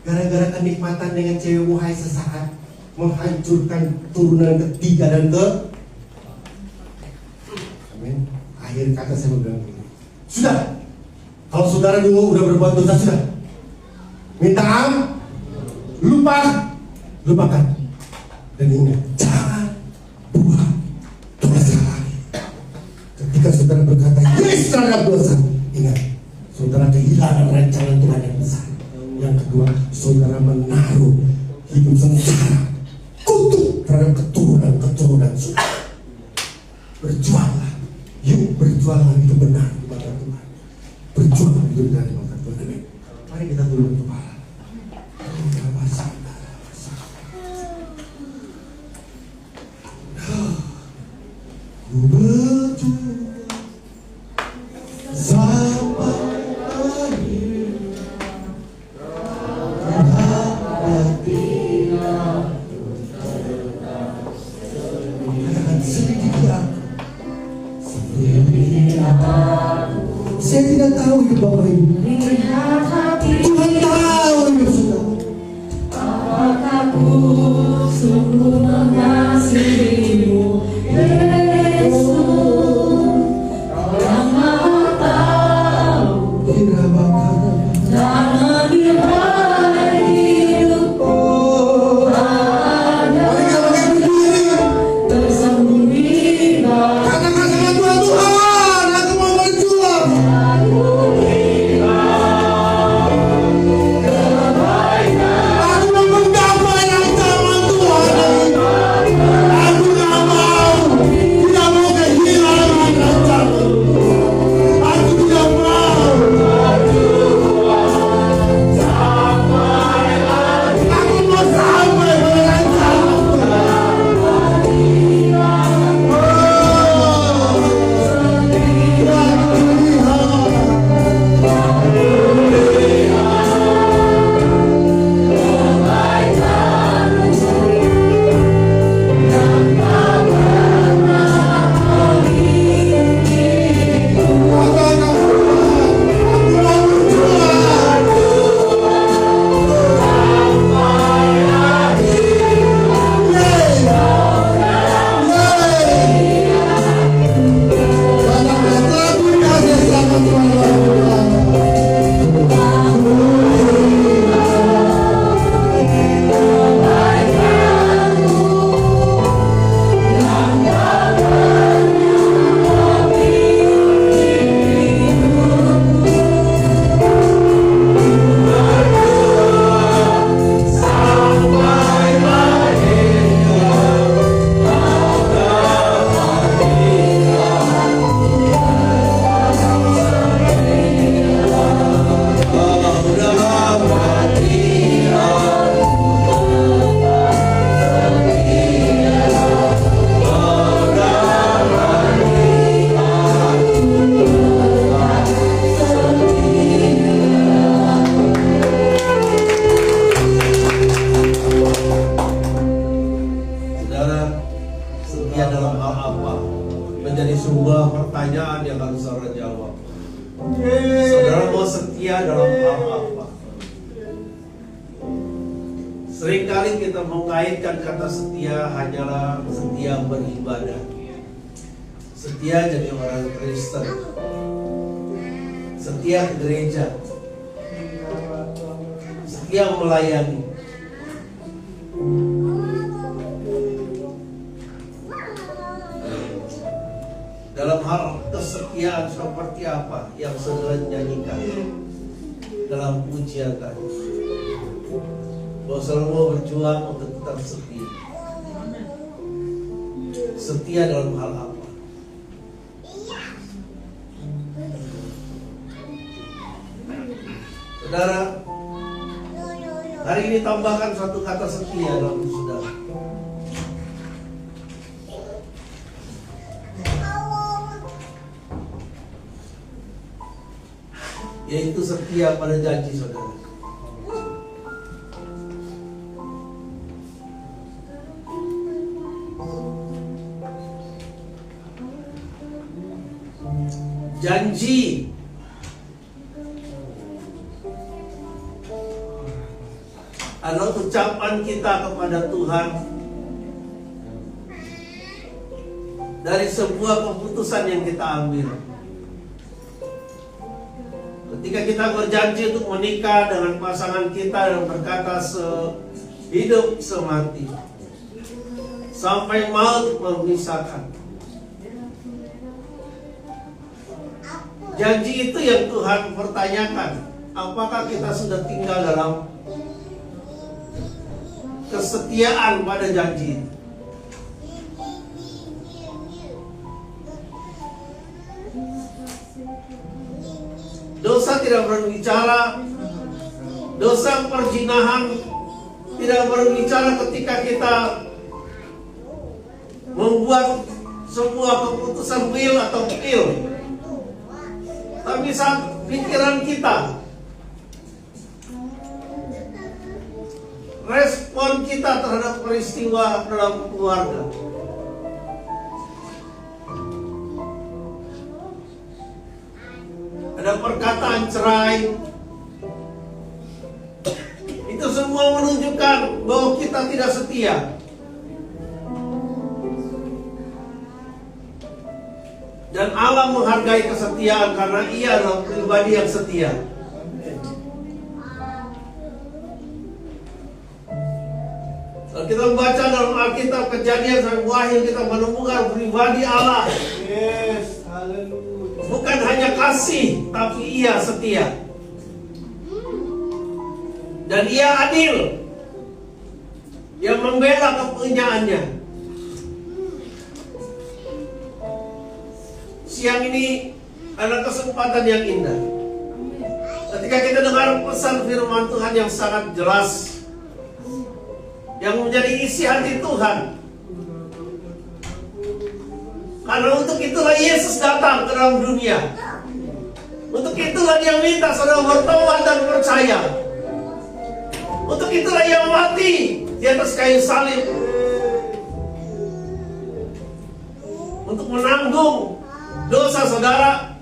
Gara-gara kenikmatan dengan cewek muhai sesaat menghancurkan turunan ketiga dan ke. Amin. Akhir kata saya bilang begini. Sudah. Kalau saudara dulu udah berbuat dosa sudah. Minta lupakan. Dan ingat, jangan buat dosa lagi. Ketika saudara berkata yes terhadap dosa, ingat, saudara kehilangan rancangan Tuhan yang besar. Yang kedua, saudara menaruh hidup sengsara, kutuk terhadap keturunan saudara. Berjuanglah, yuk berjuanglah itu benar di mata Tuhan. Berjuanglah itu benar di mata Tuhan. Mari kita tunduk kepala. Ku berjuang sampai akhir, dapat tidak katakan sedikit aku. Saya tidak tahu itu Bapak Ibu. Tuhan tahu hidup saudara. Apakah ku sungguh mengasihimu? Saudara mau setia dalam hal apa? Seringkali kita mengaitkan kata setia hanyalah setia beribadah, setia jadi orang Kristen, setia ke gereja, setia melayani. Dalam hal kesetiaan seperti apa yang saudara nyanyikan dalam pujian tadi? Bahwa saudara mau berjuang untuk tetap setia. Setia dalam hal apa? Saudara, hari ini tambahkan satu kata setia dalam hidup saudara. Yaitu setia pada janji saudara. Janji adalah ucapan kita kepada Tuhan dari sebuah keputusan yang kita ambil. Ketika kita berjanji untuk menikah dengan pasangan kita dan berkata sehidup semati sampai maut memisahkan. Janji itu yang Tuhan pertanyakan, apakah kita sudah tinggal dalam kesetiaan pada janji itu? Dosa tidak berbicara, dosa perzinahan tidak berbicara ketika kita membuat sebuah keputusan will atau kill. Tapi saat pikiran kita, respon kita terhadap peristiwa dalam keluarga, ada perkataan cerai, itu semua menunjukkan bahwa kita tidak setia. Dan Allah menghargai kesetiaan karena Ia adalah pribadi yang setia. Kalau kita membaca dalam Alkitab Kejadian sampai Wahyu, kita menemukan pribadi Allah. Yes, haleluya. Bukan hanya kasih, tapi Ia setia. Dan Ia adil, yang membela kepunyaannya. Siang ini adalah kesempatan yang indah. Ketika kita dengar pesan firman Tuhan yang sangat jelas, yang menjadi isi hati Tuhan. Karena untuk itulah Yesus datang ke dalam dunia. Untuk itulah Dia minta saudara bertobat dan percaya. Untuk itulah Ia mati di atas kayu salib, untuk menanggung dosa saudara,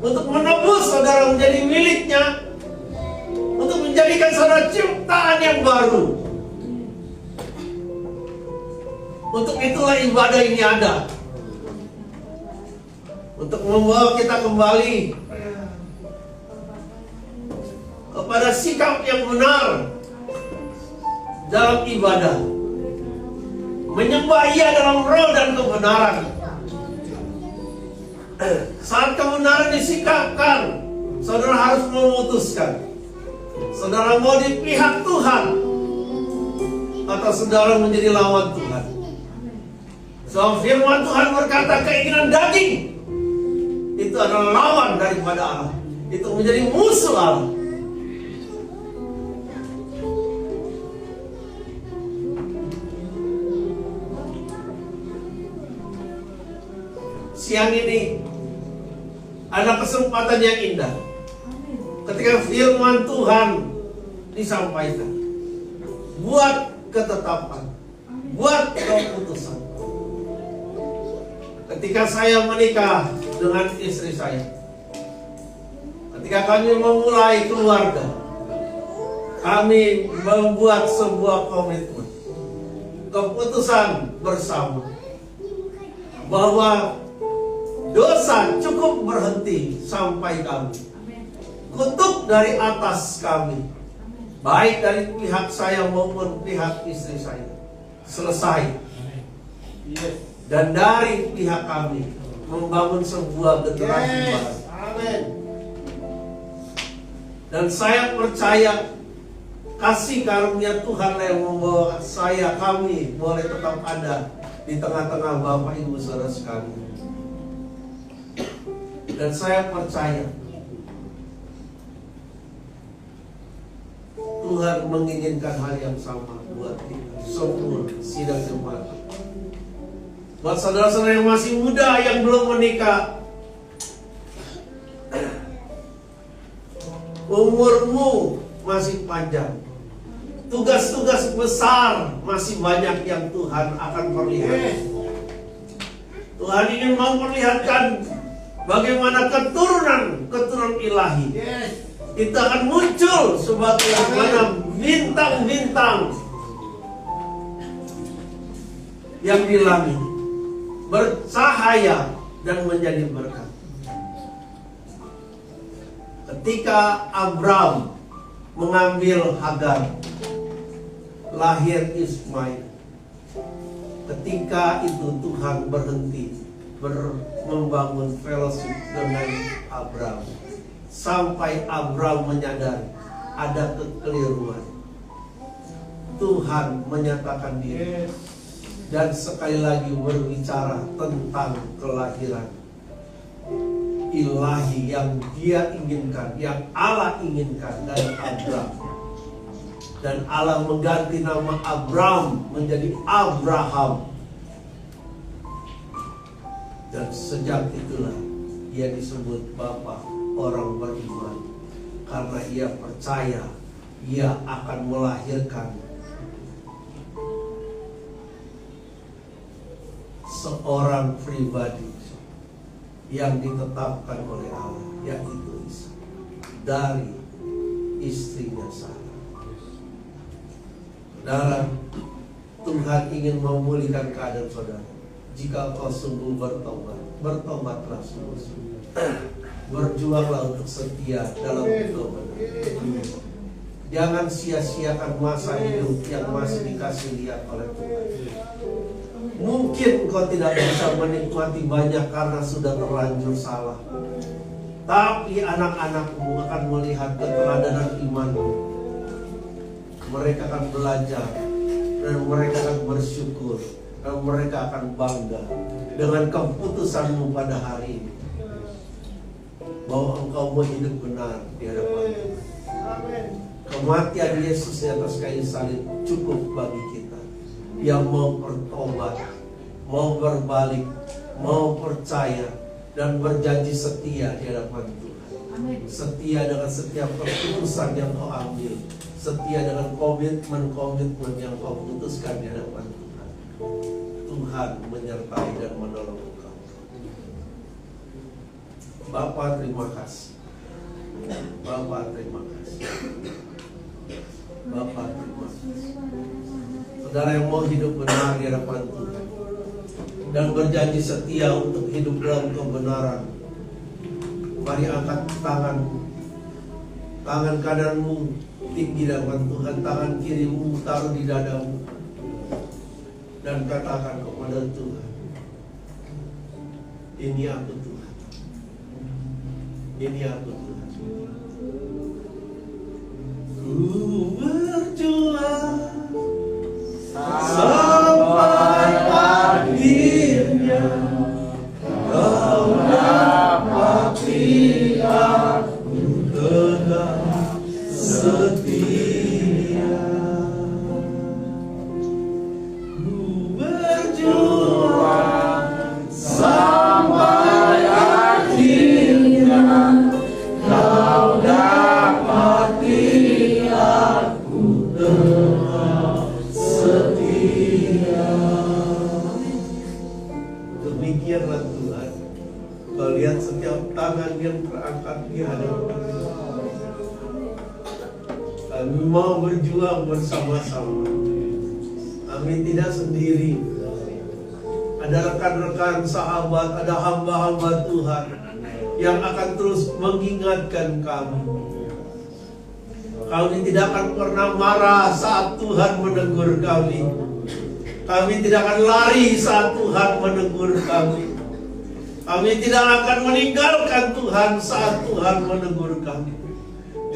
untuk menebus saudara menjadi miliknya, untuk menjadikan saudara ciptaan yang baru. Untuk itulah ibadah ini ada, untuk membawa kita kembali kepada sikap yang benar dalam ibadah, menyembah Ia dalam roh dan kebenaran. Saat kebenaran disikapkan, saudara harus memutuskan, saudara mau di pihak Tuhan atau saudara menjadi lawan Tuhan. Sebab firman Tuhan berkata keinginan daging itu adalah lawan daripada Allah, itu menjadi musuh Allah. Siang ini ada kesempatan yang indah ketika firman Tuhan disampaikan. Buat ketetapan, buat keputusan. Ketika saya menikah dengan istri saya, Ketika kami memulai keluarga, kami membuat sebuah komitmen, keputusan bersama bahwa dosa cukup berhenti sampai kami. Kutuk dari atas kami, baik dari pihak saya maupun pihak istri saya, selesai. Dan dari pihak kami membangun sebuah generasi baru. Amin. Dan saya percaya kasih karunia Tuhan yang membawa kami boleh tetap ada di tengah-tengah Bapak Ibu Saudara sekalian. Dan saya percaya Tuhan menginginkan hal yang sama buat kita, semua sidang jemaat. Buat saudara-saudara yang masih muda yang belum menikah, umurmu masih panjang, tugas-tugas besar masih banyak yang Tuhan akan perlihatkan. Tuhan ingin memperlihatkan bagaimana keturunan ilahi kita akan muncul sebagai mana bintang-bintang yang di langit, bercahaya dan menjadi berkat. Ketika Abraham mengambil Hagar, lahir Ismail. Ketika itu Tuhan berhenti membangun fellowship dengan Abraham, sampai Abraham menyadari ada kekeliruan. Tuhan menyatakan diri dan sekali lagi berbicara tentang kelahiran ilahi yang dia inginkan, yang Allah inginkan dari Abraham. Dan Allah mengganti nama Abraham menjadi Abraham. Dan sejak itulah ia disebut Bapa orang beriman, karena ia percaya ia akan melahirkan seorang pribadi yang ditetapkan oleh Allah, yaitu Isa, dari istrinya Sarah. Saudara, Tuhan ingin memulihkan keadaan saudara. Jika kau sungguh bertobat, bertobatlah sungguh-sungguh. Berjuanglah untuk setia dalam kebenaran. Jangan sia-siakan masa hidup yang masih dikasih lihat oleh Tuhan. Mungkin kau tidak bisa menikmati banyak karena sudah terlanjur salah. Tapi anak-anakmu akan melihat keteladanan imanmu. Mereka akan belajar dan mereka akan bersyukur dan mereka akan bangga dengan keputusanmu pada hari ini, bahwa engkau mau hidup benar di hadapan Tuhan. Kematian Yesus di atas kayu salib cukup bagi kita yang mau bertobat, mau berbalik, mau percaya dan berjanji setia di hadapan Tuhan. Setia dengan setiap keputusan yang kau ambil, setia dengan komitmen yang kau putuskan di hadapan Tuhan. Tuhan menyertai dan menolong engkau. Bapa, terima kasih. Bapa, terima kasih. Bapa, terima kasih. Saudara yang mau hidup benar di hadapan Tuhan dan berjanji setia untuk hidup dalam kebenaran, mari angkat tangan kananmu tinggi dalam Tuhan, tangan kirimu taruh di dadamu, dan katakan kepada Tuhan, ini aku Tuhan, ini aku Tuhan. Ku berjuang sampai akhirnya, kau dapati aku tetap setia. Ku berjuang sampai akhirnya, kau yang terangkat di hadapan. Kami mau berjuang bersama-sama. Kami tidak sendiri. Ada rekan-rekan sahabat, ada hamba-hamba Tuhan yang akan terus mengingatkan kami. Kami tidak akan pernah marah saat Tuhan menegur kami. Kami tidak akan lari saat Tuhan menegur kami. Kami tidak akan meninggalkan Tuhan saat Tuhan menegur kami.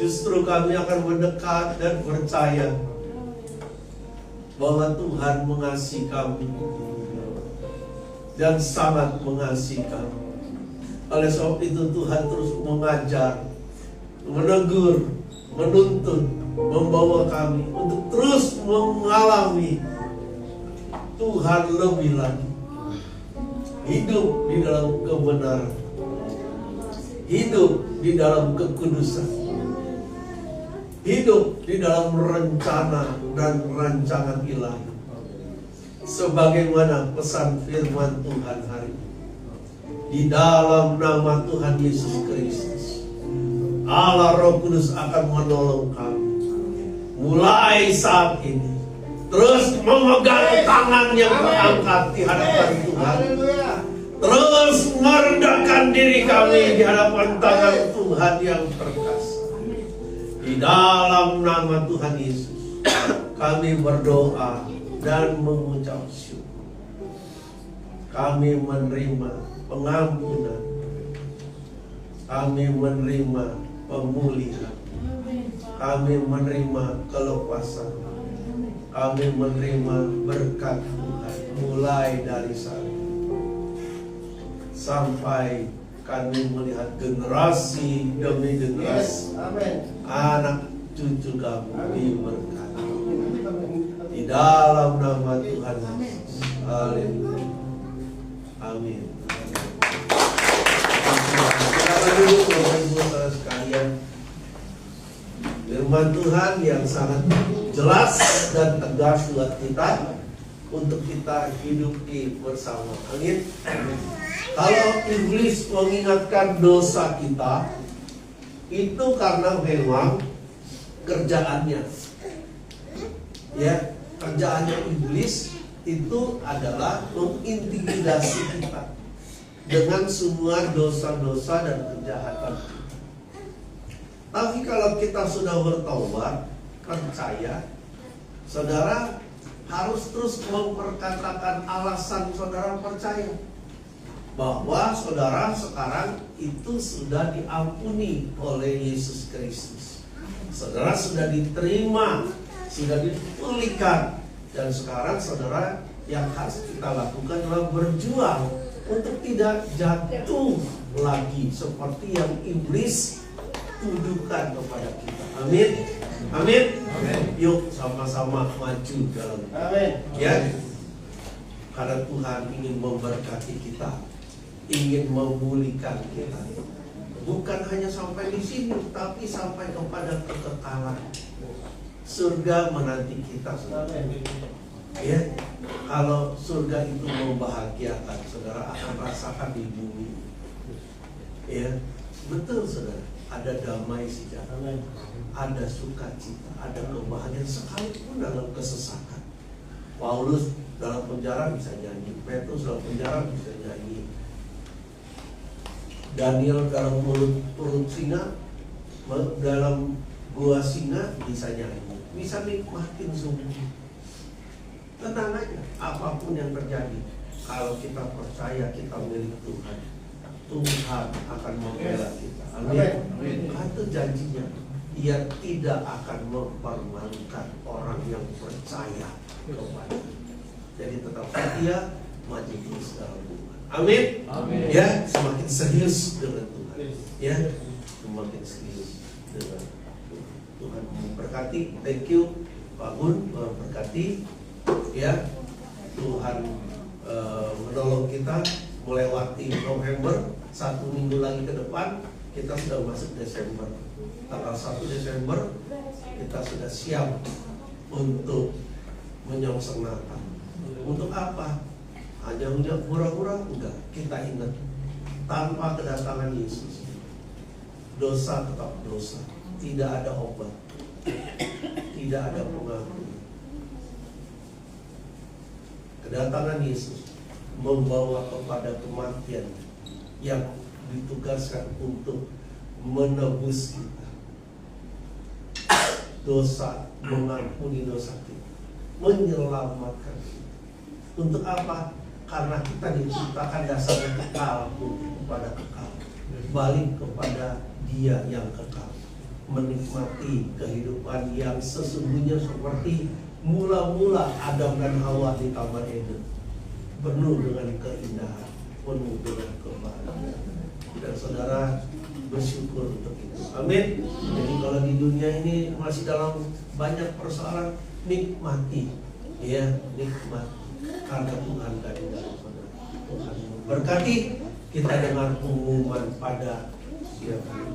Justru kami akan mendekat dan percaya bahwa Tuhan mengasihi kami dan sangat mengasihi kami. Oleh sebab itu Tuhan terus mengajar, menegur, menuntun, membawa kami untuk terus mengalami Tuhan lebih lagi. Hidup di dalam kebenaran, hidup di dalam kekudusan, hidup di dalam rencana dan rancangan ilahi. Sebagaimana pesan firman Tuhan hari ini. Di dalam nama Tuhan Yesus Kristus, Allah Roh Kudus akan menolong kami. Mulai saat ini, terus memegang tangan yang terangkat di hadapan Tuhan. Terus merendahkan diri kami di hadapan tangan Tuhan yang perkasa. Di dalam nama Tuhan Yesus, kami berdoa dan mengucap syukur. Kami menerima pengampunan. Kami menerima pemulihan. Kami menerima kelepasan. Kami menerima berkat Tuhan mulai dari saat ini sampai kami melihat generasi demi generasi. Anak cucu kami diberkati di dalam nama Tuhan Yesus. Haleluya. Amin. Silakan dulu Bapak Ibu saudara sekalian. Firman Tuhan yang sangat jelas dan tegas buat kita untuk kita hidupi bersama. Amin. Kalau iblis mengingatkan dosa kita, itu karena memang kerjaannya. Ya, kerjaannya iblis itu adalah mengintimidasi kita dengan semua dosa-dosa dan kejahatan. Tapi kalau kita sudah bertobat, percaya, saudara harus terus memperkatakan alasan saudara percaya bahwa saudara sekarang itu sudah diampuni oleh Yesus Kristus. Saudara sudah diterima, sudah dipulihkan, dan sekarang saudara yang harus kita lakukan adalah berjuang untuk tidak jatuh lagi seperti yang iblis tuduhkan kepada kita. Amin. Amin. Yuk sama-sama maju dalam. Amin. Ya. Karena Tuhan ingin memberkati kita, ingin memulihkan kita. Bukan hanya sampai di sini, tapi sampai kepada kekekalan. Surga menanti kita. Ya, kalau surga itu membahagiakan, saudara akan rasakan di bumi. Ya, betul saudara. Ada damai sejahtera, ada sukacita, ada kebahagiaan sekalipun dalam kesesakan. Paulus dalam penjara bisa nyanyi, Petrus dalam penjara bisa nyanyi, Daniel dalam perut singa, dalam gua singa bisa nyanyi, bisa nikmatin semua. Tenang aja, apapun yang terjadi, kalau kita percaya kita milik Tuhan, Tuhan akan membela kita. Amin. Itu janjinya, Dia tidak akan mempermalukan orang yang percaya kepada. Jadi tetap setia, maju terus dalam Tuhan. Amin. Ya, semakin serius dengan Tuhan. Ya, semakin serius dengan Tuhan. Tuhan memberkati. Thank you Pak Gun, memberkati. Ya, Tuhan menolong kita melewati November. 1 minggu lagi ke depan kita sudah masuk Desember. Tanggal 1 Desember kita sudah siap untuk menyongsong Natal. Untuk apa? Hanya pura-pura? Enggak. Kita ingat tanpa kedatangan Yesus dosa tetap dosa, tidak ada obat, tidak ada pengampunan. Kedatangan Yesus membawa kepada kematian yang ditugaskan untuk menebus kita. Dosa, mengampuni dosa kita, menyelamatkan kita. Untuk apa? Karena kita diciptakan dasarnya kekal untuk kepada kekal, balik kepada Dia yang kekal, menikmati kehidupan yang sesungguhnya seperti mula-mula Adam dan Hawa di Taman Eden, penuh dengan keindahan, penuh dengan kebahagiaan. Dan saudara bersyukur untuk itu. Amin. Jadi kalau di dunia ini masih dalam banyak persoalan, nikmati, ya, nikmati. Karena Tuhan dari saudara. Tuhan berkati kita dengan pengumuman pada siang hari.